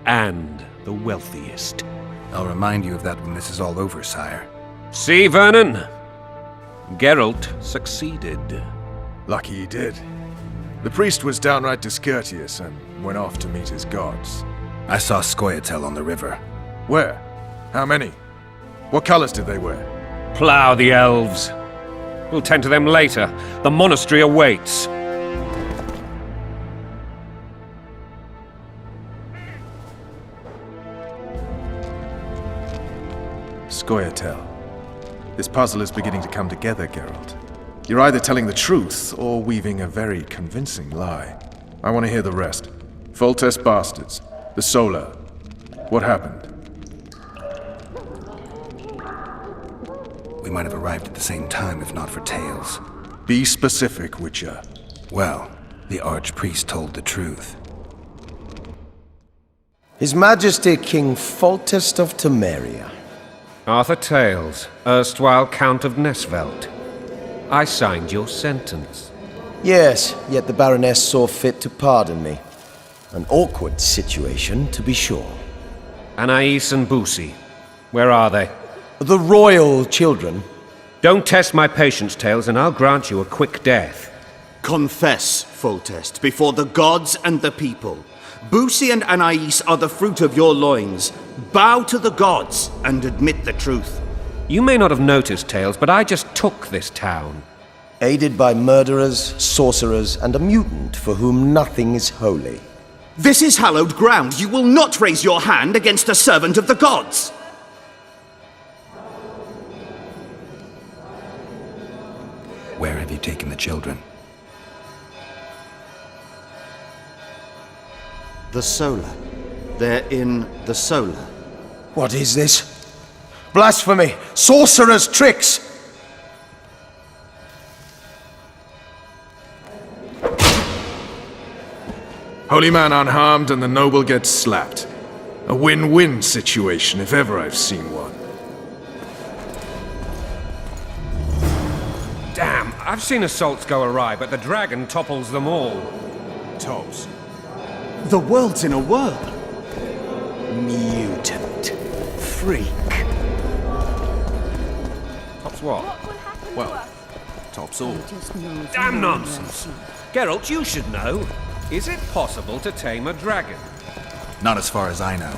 And the wealthiest. I'll remind you of that when this is all over, sire. See, Vernon? Geralt succeeded. Lucky he did. The priest was downright discourteous and went off to meet his gods. I saw Scoia'tael on the river. Where? How many? What colors did they wear? Plough the elves. We'll tend to them later. The monastery awaits. Scoia'tael. This puzzle is beginning to come together, Geralt. You're either telling the truth or weaving a very convincing lie. I want to hear the rest. Foltest bastards. The Solar. What happened? We might have arrived at the same time if not for Tales. Be specific, Witcher. Well, the Archpriest told the truth. His Majesty King Foltest of Temeria. Arthur Tales, erstwhile Count of Nesvelt. I signed your sentence. Yes, yet the Baroness saw fit to pardon me. An awkward situation, to be sure. Anais and Boussy, where are they? The royal children. Don't test my patience, Tales, and I'll grant you a quick death. Confess, Foltest, before the gods and the people. Boussy and Anais are the fruit of your loins. Bow to the gods and admit the truth. You may not have noticed, Tales, but I just took this town. Aided by murderers, sorcerers, and a mutant for whom nothing is holy. This is hallowed ground. You will not raise your hand against a servant of the gods. Where have you taken the children? The Solar. They're in the Solar. What is this? Blasphemy! Sorcerer's tricks! Holy man unharmed and the noble gets slapped. A win-win situation, if ever I've seen one. Damn, I've seen assaults go awry, but the dragon topples them all. Tops. The world's in a whirl. Mutant. Freak. Tops what? Well, tops all. Damn nonsense! Geralt, you should know. Is it possible to tame a dragon? Not as far as I know.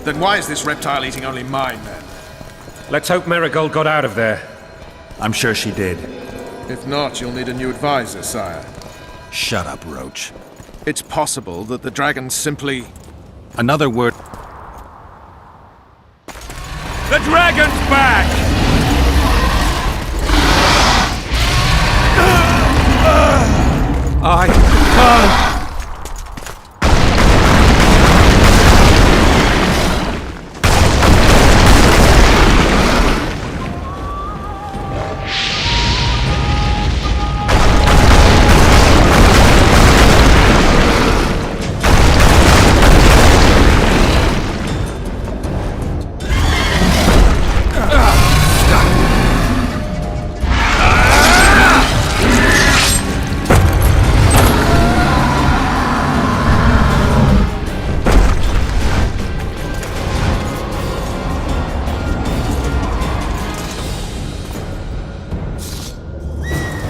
Then why is this reptile eating only mine, then? Let's hope Marigold got out of there. I'm sure she did. If not, you'll need a new advisor, sire. Shut up, Roach. It's possible that the dragon simply... Another word. The dragon's back! I can't...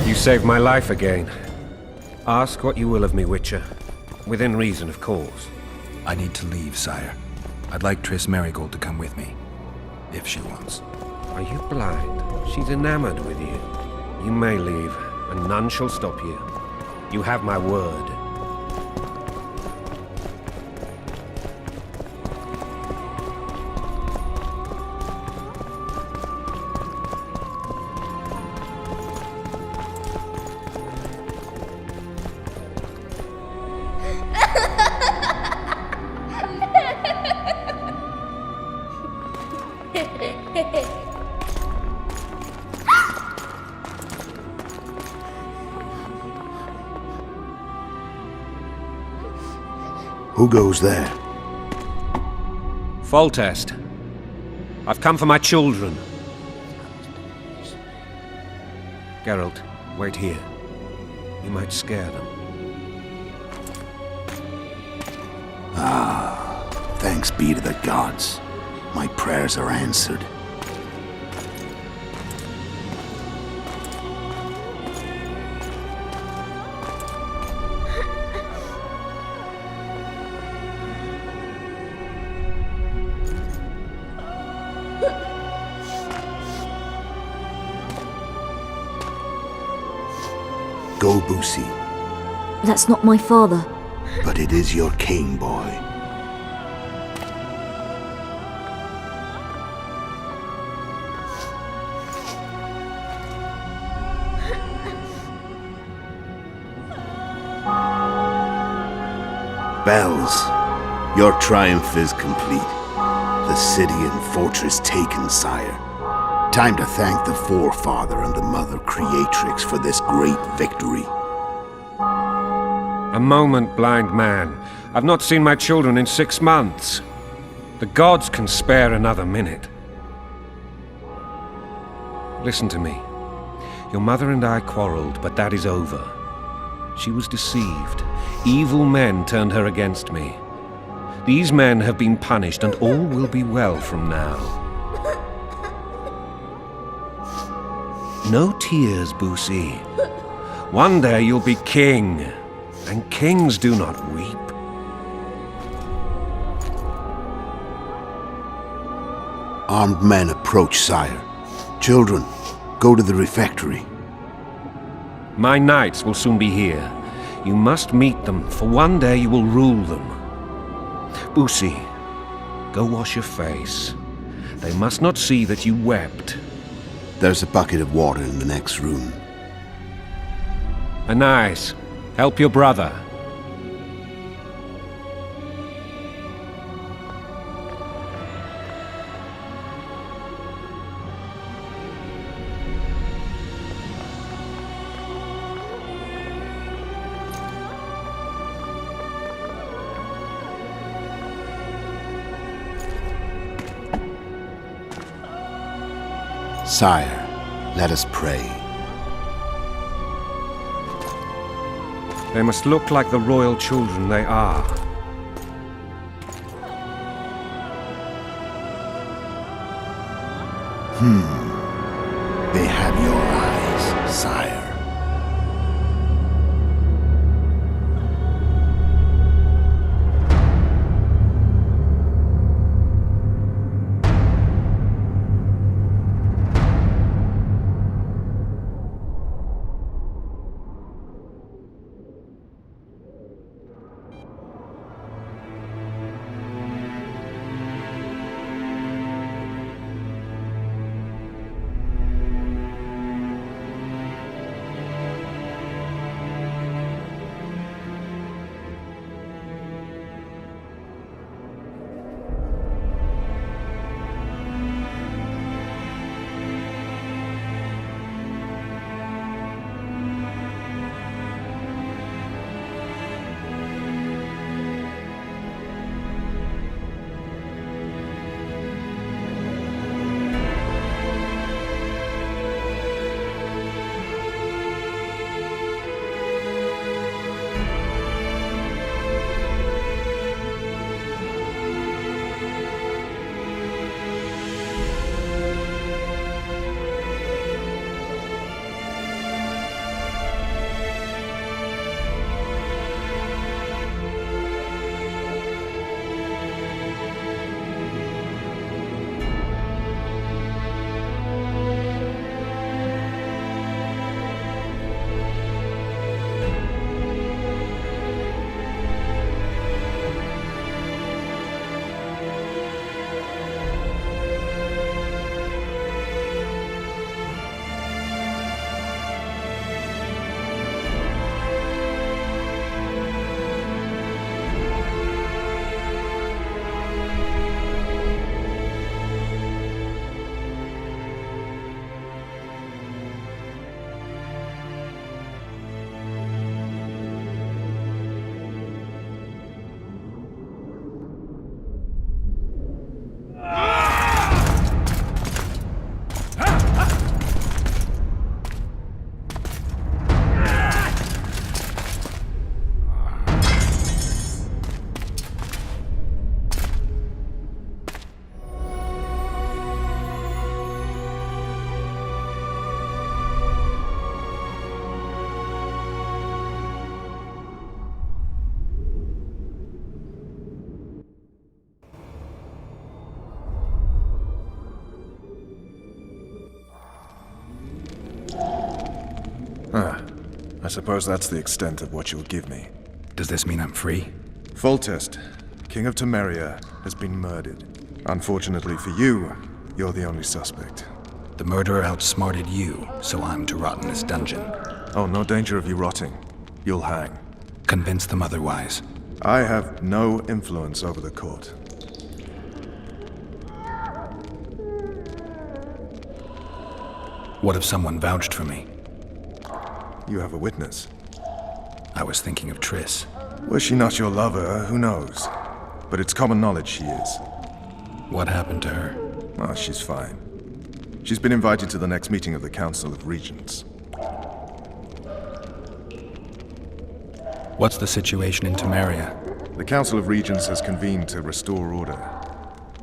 You saved my life again. Ask what you will of me, Witcher. Within reason, of course. I need to leave, sire. I'd like Triss Merigold to come with me. If she wants. Are you blind? She's enamored with you. You may leave, and none shall stop you. You have my word. Who goes there? Foltest. I've come for my children. Geralt, wait here. You might scare them. Thanks be to the gods. My prayers are answered. Go, Boosie. That's not my father. But it is your king, boy. Bells, your triumph is complete. The city and fortress taken, sire. Time to thank the Forefather and the Mother Creatrix for this great victory. A moment, blind man. I've not seen my children in 6 months. The gods can spare another minute. Listen to me. Your mother and I quarreled, but that is over. She was deceived. Evil men turned her against me. These men have been punished, and all will be well from now. No tears, Boosie. One day you'll be king, and kings do not weep. Armed men approach, sire. Children, go to the refectory. My knights will soon be here. You must meet them, for one day you will rule them. Boosie, go wash your face. They must not see that you wept. There's a bucket of water in the next room. Anais, help your brother. Sire, let us pray. They must look like the royal children they are. They have your eyes, sire. I suppose that's the extent of what you'll give me. Does this mean I'm free? Foltest, King of Temeria, has been murdered. Unfortunately for you, you're the only suspect. The murderer outsmarted you, so I'm to rot in this dungeon. Oh, no danger of you rotting. You'll hang. Convince them otherwise. I have no influence over the court. What if someone vouched for me? You have a witness. I was thinking of Triss. Was she not your lover? Who knows? But it's common knowledge she is. What happened to her? Oh, she's fine. She's been invited to the next meeting of the Council of Regents. What's the situation in Temeria? The Council of Regents has convened to restore order.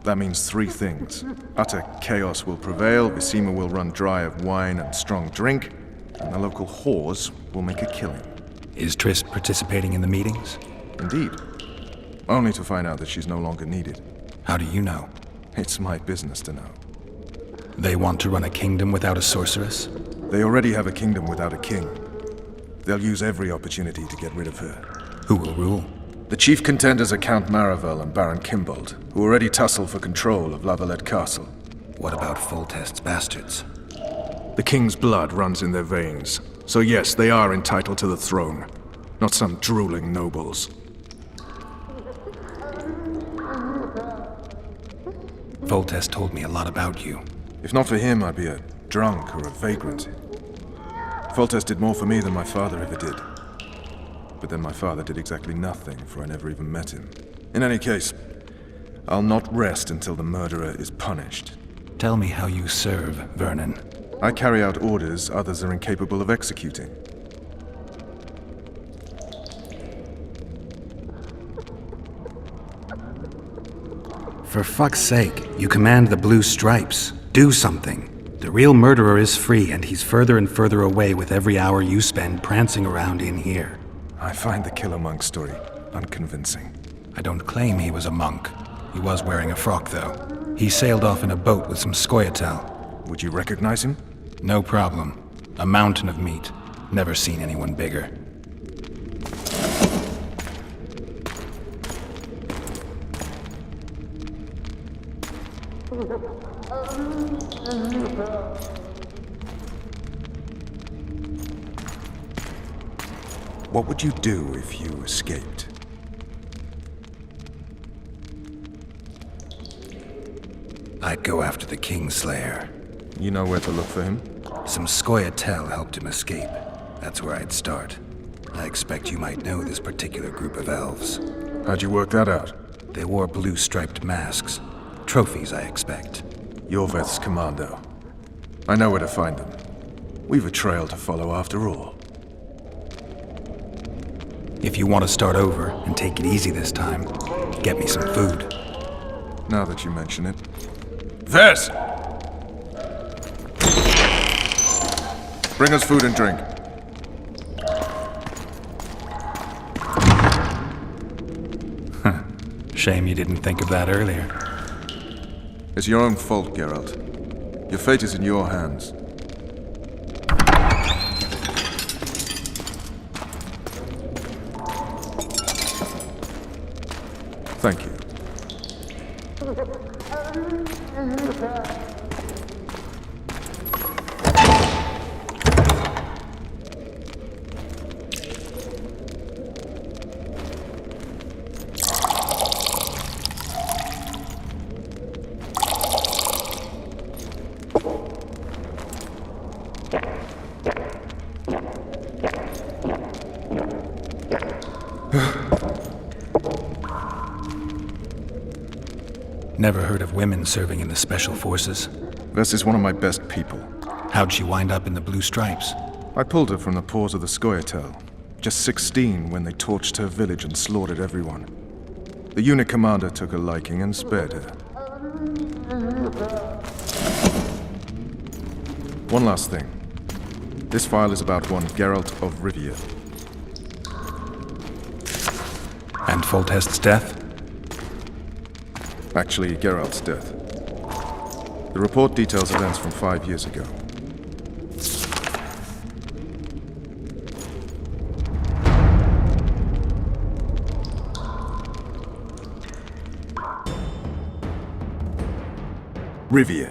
That means three things. Utter chaos will prevail, Vizima will run dry of wine and strong drink, and the local whores will make a killing. Is Triss participating in the meetings? Indeed. Only to find out that she's no longer needed. How do you know? It's my business to know. They want to run a kingdom without a sorceress? They already have a kingdom without a king. They'll use every opportunity to get rid of her. Who will rule? The chief contenders are Count Maravel and Baron Kimbold, who already tussle for control of La Valette Castle. What about Foltest's bastards? The king's blood runs in their veins, so yes, they are entitled to the throne, not some drooling nobles. Foltest told me a lot about you. If not for him, I'd be a drunk or a vagrant. Foltest did more for me than my father ever did. But then my father did exactly nothing, for I never even met him. In any case, I'll not rest until the murderer is punished. Tell me how you serve, Vernon. I carry out orders others are incapable of executing. For fuck's sake, you command the Blue Stripes. Do something. The real murderer is free, and he's further and further away with every hour you spend prancing around in here. I find the Killer Monk story unconvincing. I don't claim he was a monk. He was wearing a frock, though. He sailed off in a boat with some Scoia'tael. Would you recognize him? No problem. A mountain of meat. Never seen anyone bigger. What would you do if you escaped? I'd go after the Kingslayer. You know where to look for him? Some Scoia'tael helped him escape. That's where I'd start. I expect you might know this particular group of elves. How'd you work that out? They wore blue-striped masks. Trophies, I expect. Yorveth's commando. I know where to find them. We've a trail to follow after all. If you want to start over and take it easy this time, get me some food. Now that you mention it. Vess! Bring us food and drink. Shame you didn't think of that earlier. It's your own fault, Geralt. Your fate is in your hands. Thank you. Never heard of women serving in the Special Forces. Vess is one of my best people. How'd she wind up in the Blue Stripes? I pulled her from the paws of the Scoia'tael. Just 16 when they torched her village and slaughtered everyone. The unit commander took a liking and spared her. One last thing. This file is about one Geralt of Rivia. And Foltest's death? Actually, Geralt's death. The report details events from 5 years ago. Rivia.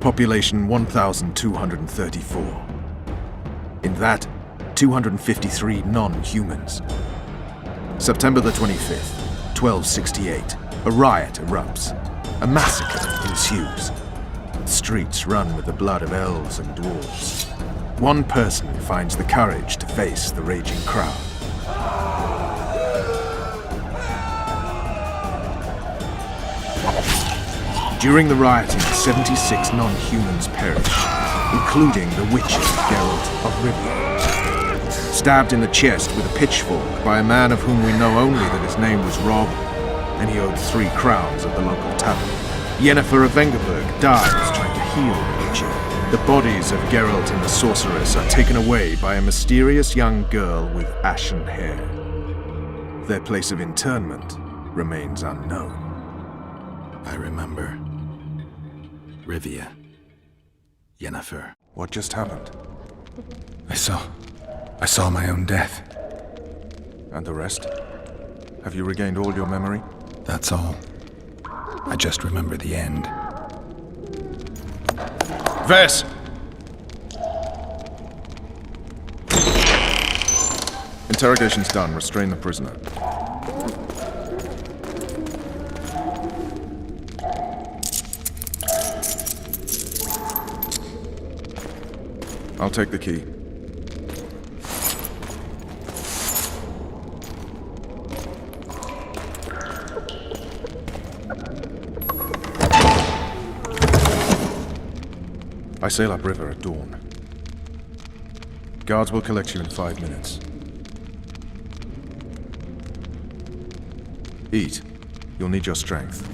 Population 1,234. In that, 253 non-humans. September the 25th, 1268. A riot erupts. A massacre ensues. The streets run with the blood of elves and dwarves. One person finds the courage to face the raging crowd. During the rioting, 76 non-humans perish, including the Witcher Geralt of Rivia. Stabbed in the chest with a pitchfork by a man of whom we know only that his name was Rob, and he owed 3 crowns at the local tavern. Yennefer of Vengerberg dies trying to heal the Witcher. The bodies of Geralt and the Sorceress are taken away by a mysterious young girl with ashen hair. Their place of interment remains unknown. I remember. Rivia. Yennefer. What just happened? I saw my own death. And the rest? Have you regained all your memory? That's all. I just remember the end. Vess! Interrogation's done. Restrain the prisoner. I'll take the key. I sail upriver at dawn. Guards will collect you in 5 minutes. Eat. You'll need your strength.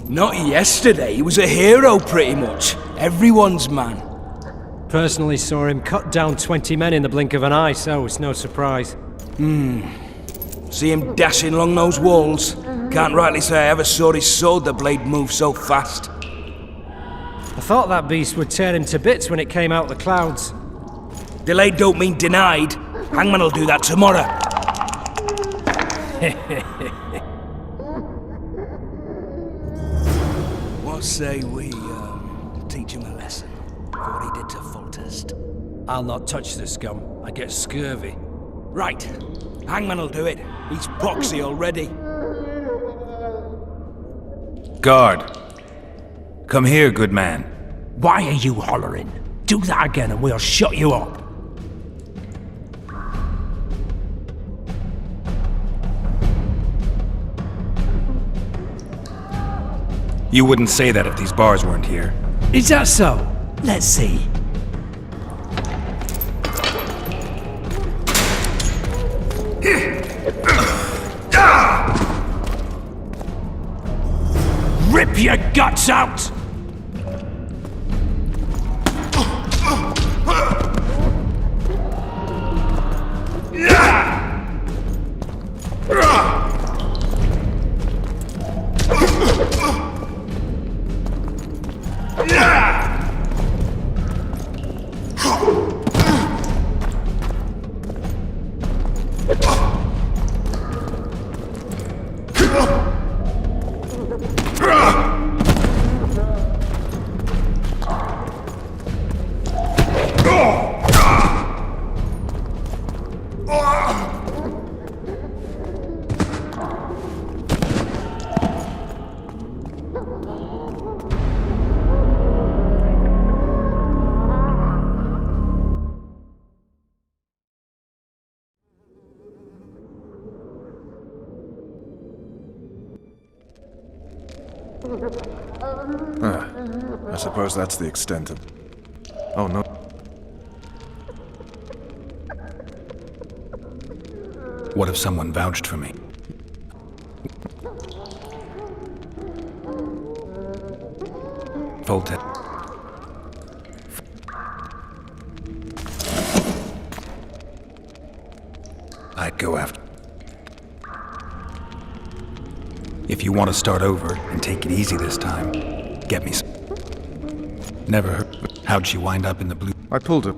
Not yesterday, he was a hero pretty much. Everyone's man. Personally saw him cut down 20 men in the blink of an eye, so it's no surprise. See him dashing along those walls. Can't rightly say I ever saw his sword, the blade move so fast. I thought that beast would tear him to bits when it came out the clouds. Delayed don't mean denied. Hangman'll do that tomorrow. What say we teach him a lesson for what he did to Foltest? I'll not touch the scum. I get scurvy. Right. Hangman'll do it. He's proxy already. Guard! Come here, good man. Why are you hollering? Do that again and we'll shut you up. You wouldn't say that if these bars weren't here. Is that so? Let's see. Rip your guts out! I suppose that's the extent of... Oh, no. What if someone vouched for me? Foltest. I'd go after. If you want to start over and take it easy this time, get me some. Never heard. How'd she wind up in the blue? I pulled her.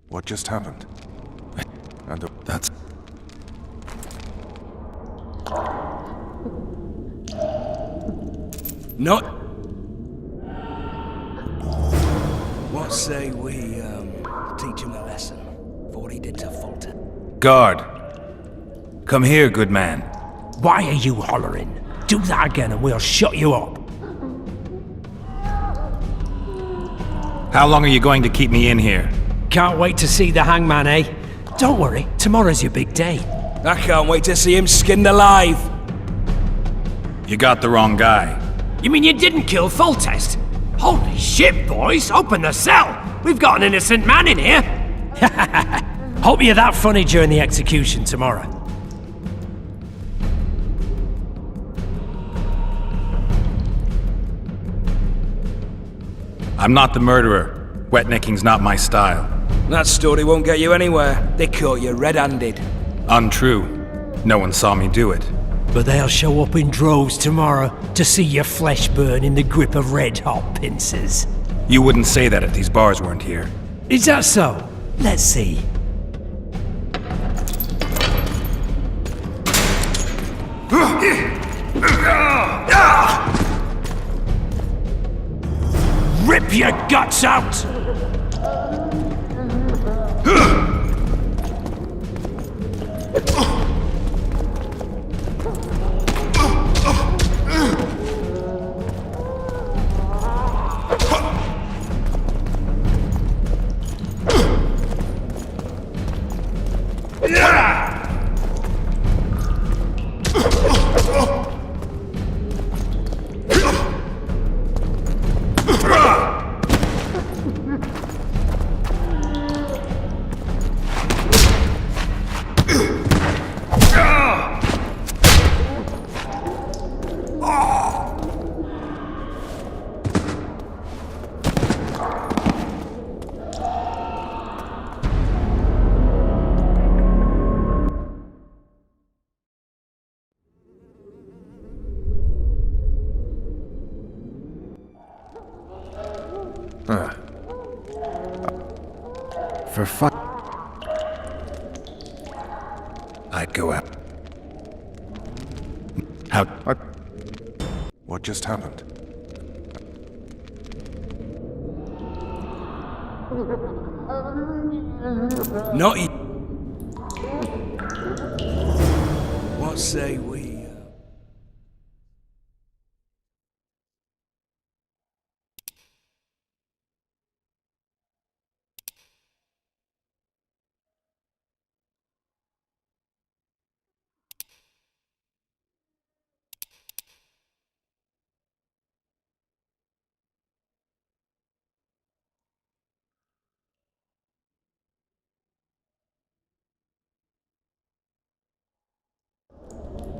What just happened? That's. Not. What say we, teach him a lesson for what he did to Foltest? Guard! Come here, good man. Why are you hollering? Do that again and we'll shut you up. How long are you going to keep me in here? Can't wait to see the hangman, eh? Don't worry, tomorrow's your big day. I can't wait to see him skinned alive. You got the wrong guy. You mean you didn't kill Foltest? Holy shit, boys! Open the cell! We've got an innocent man in here! Hope you're that funny during the execution tomorrow. I'm not the murderer. Wetnecking's not my style. That story won't get you anywhere. They caught you red-handed. Untrue. No one saw me do it. But they'll show up in droves tomorrow to see your flesh burn in the grip of red-hot pincers. You wouldn't say that if these bars weren't here. Is that so? Let's see. Rip your guts out! For fun. I'd go out. How? What just happened? Not you. What say we?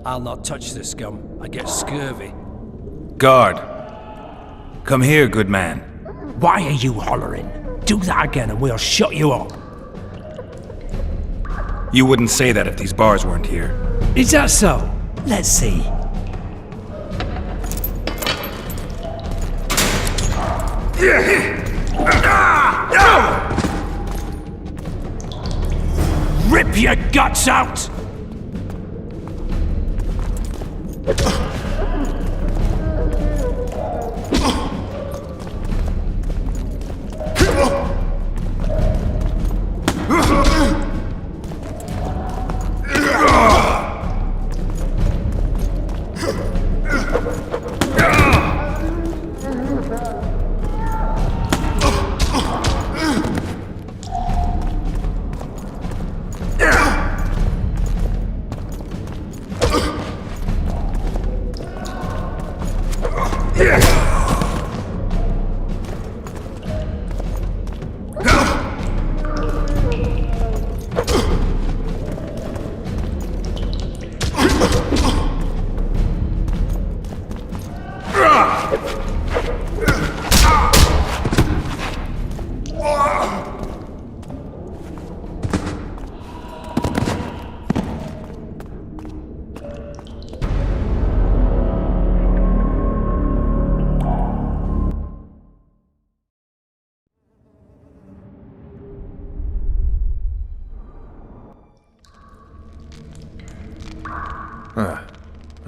I'll not touch the scum. I get scurvy. Guard! Come here, good man. Why are you hollering? Do that again and we'll shut you up. You wouldn't say that if these bars weren't here. Is that so? Let's see. Rip your guts out!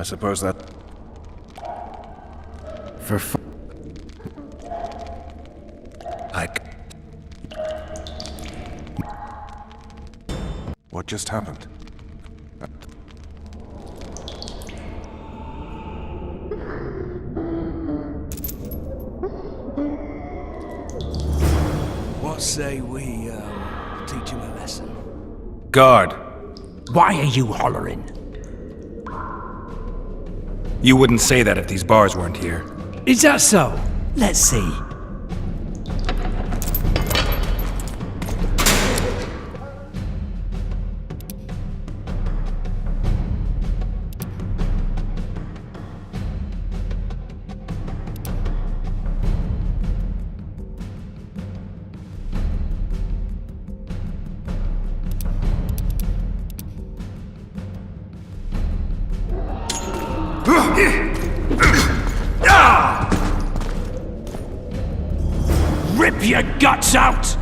suppose that... For What just happened? What say we, teach him a lesson? Guard! Why are you hollering? You wouldn't say that if these bars weren't here. Is that so? Let's see. Rip your guts out!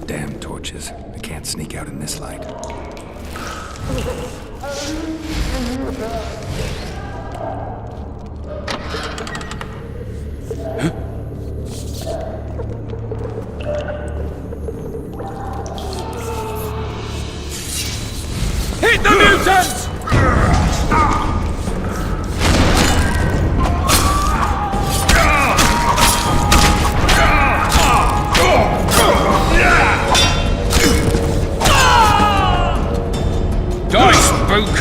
Damn torches. I can't sneak out in this light. Hit the mutants! Die, spook!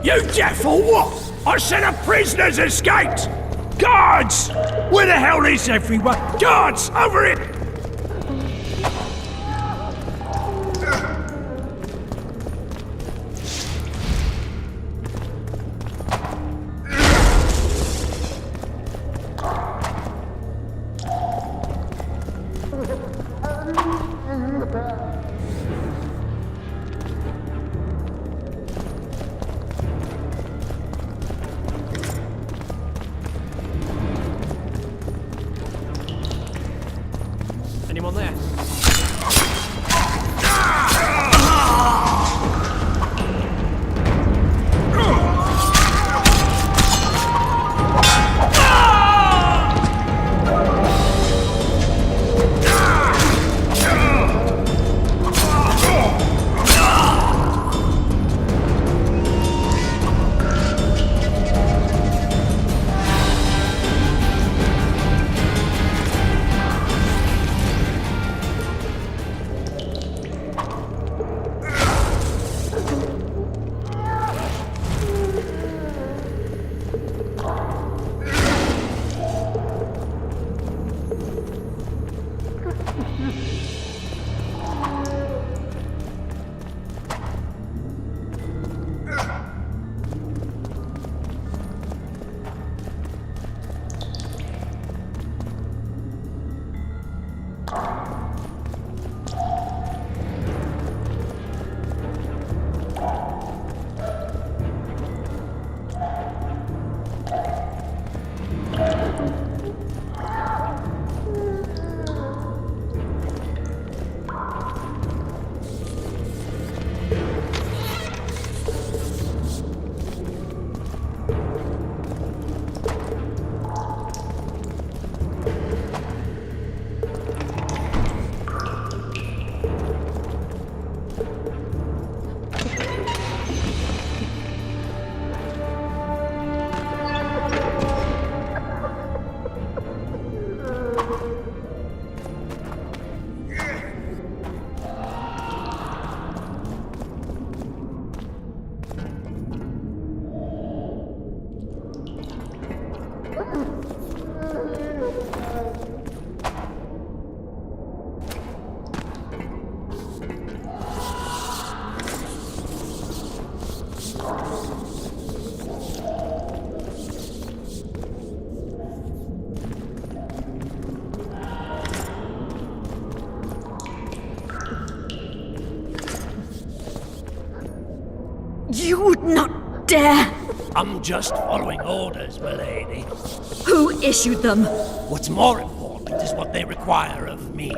You deaf or what? I said a prisoner's escaped! Guards! Where the hell is everyone? Guards, over it! Anyone there? You would not dare! I'm just following orders, milady. Who issued them? What's more important is what they require of me.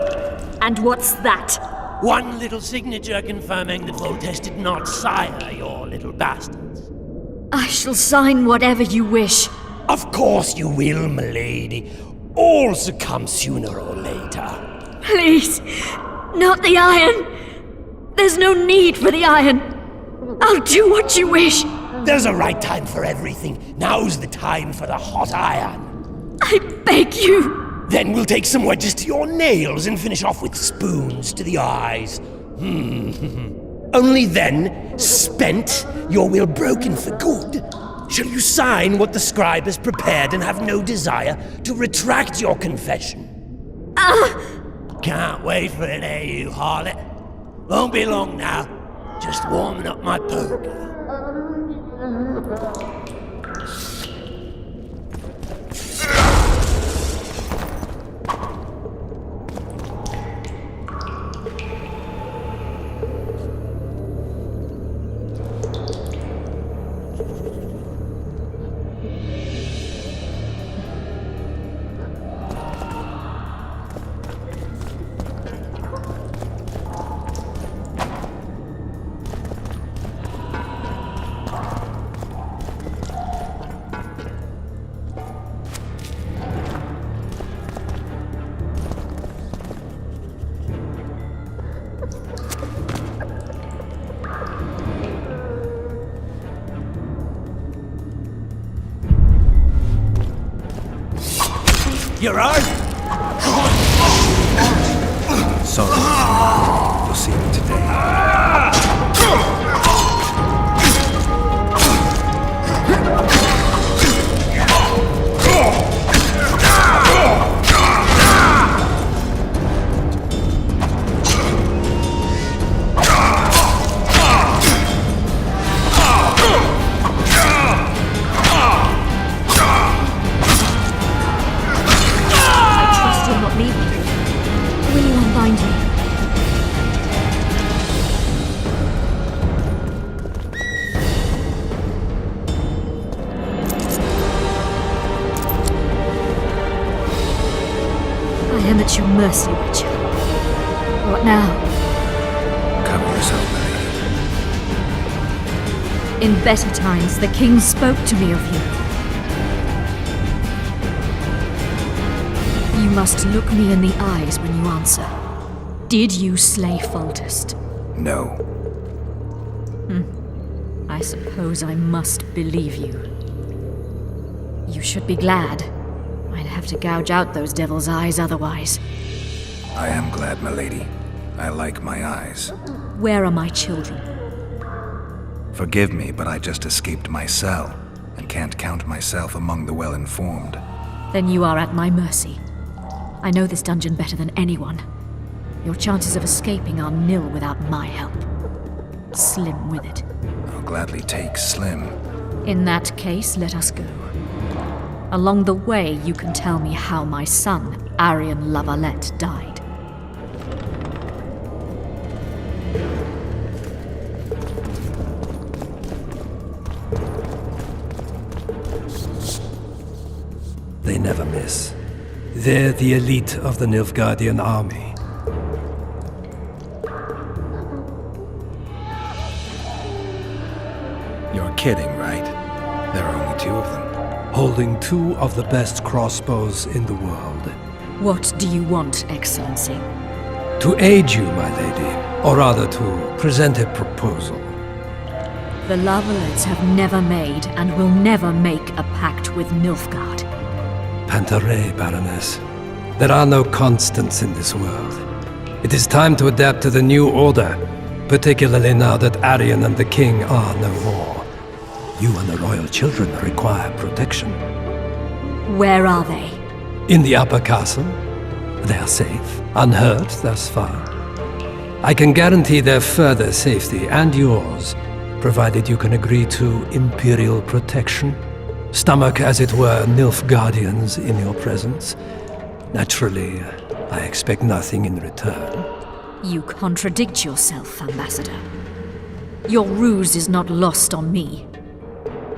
And what's that? One little signature confirming that Voltest did not sire your little bastards. I shall sign whatever you wish. Of course you will, milady. All succumb sooner or later. Please, not the iron. There's no need for the iron. I'll do what you wish. There's a right time for everything. Now's the time for the hot iron. I beg you. Then we'll take some wedges to your nails and finish off with spoons to the eyes. Only then, spent, your will broken for good, shall you sign what the scribe has prepared and have no desire to retract your confession. Can't wait for it, eh, you harlot? Won't be long now. Just warming up my poker. You're out! Sorry. You'll see me today. mercy, Witcher. What now? Cover yourself, Mary. In better times, the king spoke to me of you. You must look me in the eyes when you answer. Did you slay Foltest? No. I suppose I must believe you. You should be glad. I'd have to gouge out those devil's eyes otherwise. I am glad, milady. I like my eyes. Where are my children? Forgive me, but I just escaped my cell, and can't count myself among the well-informed. Then you are at my mercy. I know this dungeon better than anyone. Your chances of escaping are nil without my help. Slim with it. I'll gladly take Slim. In that case, let us go. Along the way, you can tell me how my son, Arian La Valette, died. They never miss. They're the elite of the Nilfgaardian army. You're kidding, right? There are only 2 of them. Holding 2 of the best crossbows in the world. What do you want, Excellency? To aid you, my lady, or rather to present a proposal. The La Valettes have never made and will never make a pact with Nilfgaard. Pantaray, Baroness. There are no constants in this world. It is time to adapt to the new order, particularly now that Arian and the king are no more. You and the royal children require protection. Where are they? In the upper castle. They are safe, unhurt thus far. I can guarantee their further safety and yours, provided you can agree to imperial protection. Stomach, as it were, Nilfgaardians in your presence. Naturally, I expect nothing in return. You contradict yourself, Ambassador. Your ruse is not lost on me.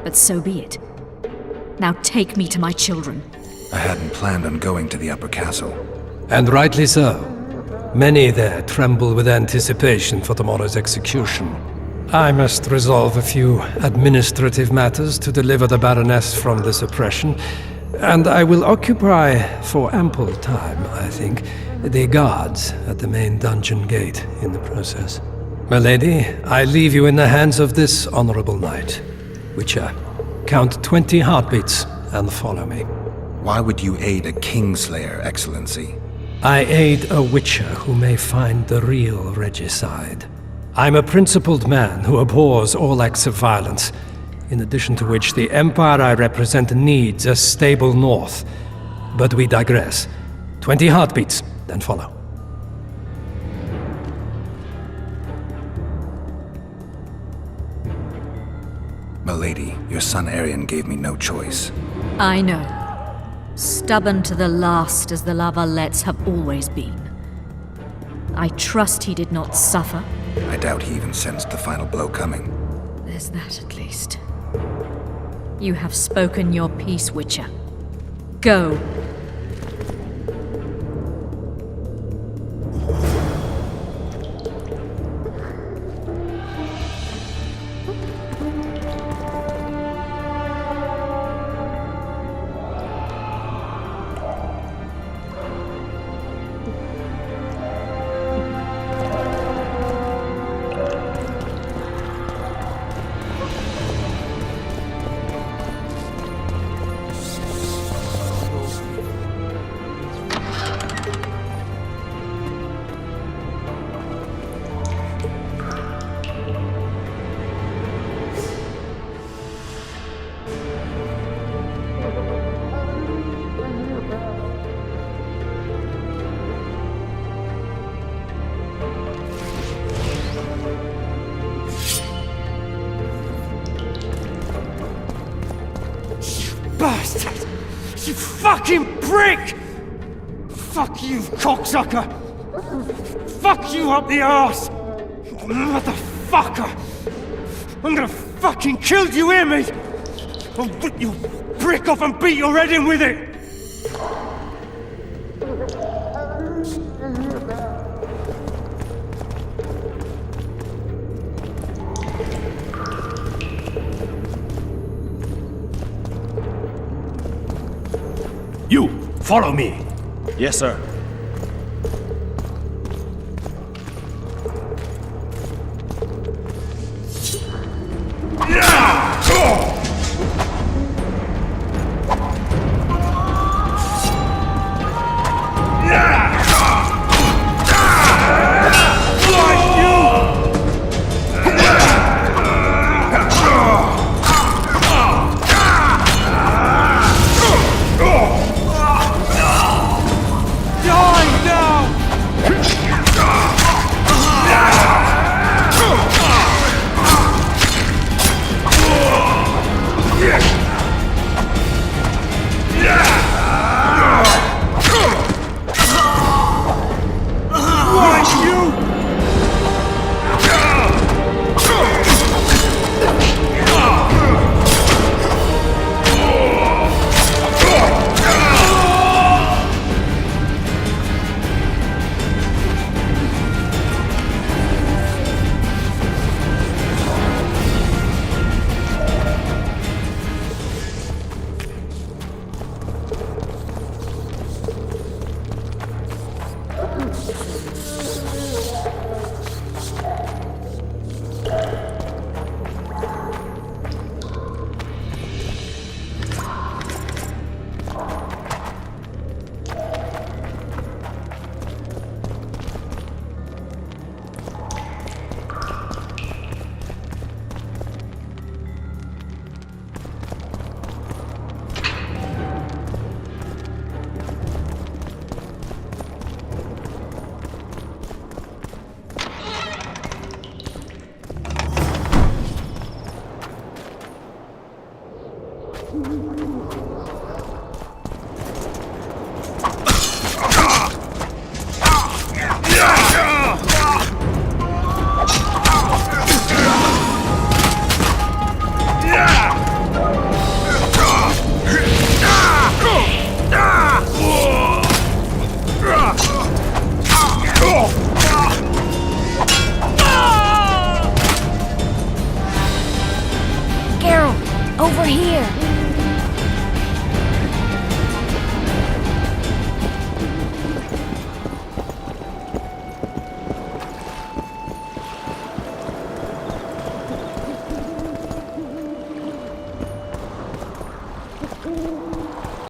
But so be it. Now take me to my children. I hadn't planned on going to the upper castle. And rightly so. Many there tremble with anticipation for tomorrow's execution. I must resolve a few administrative matters to deliver the Baroness from the suppression, and I will occupy, for ample time, I think, the guards at the main dungeon gate in the process. My lady, I leave you in the hands of this honorable knight. Witcher, count 20 heartbeats and follow me. Why would you aid a Kingslayer, Excellency? I aid a Witcher who may find the real regicide. I'm a principled man who abhors all acts of violence, in addition to which the Empire I represent needs a stable north. But we digress. 20 heartbeats, then follow. Milady, your son Arian gave me no choice. I know. Stubborn to the last as the La Valettes have always been. I trust he did not suffer. I doubt he even sensed the final blow coming. There's that at least. You have spoken your piece, Witcher. Go. Bastard! You fucking prick! Fuck you, cocksucker! Fuck you up the arse! Motherfucker! I'm gonna fucking kill you, hear me? I'll rip your brick off and beat your head in with it! Follow me. Yes, sir. Geralt, over here! Mm-hmm.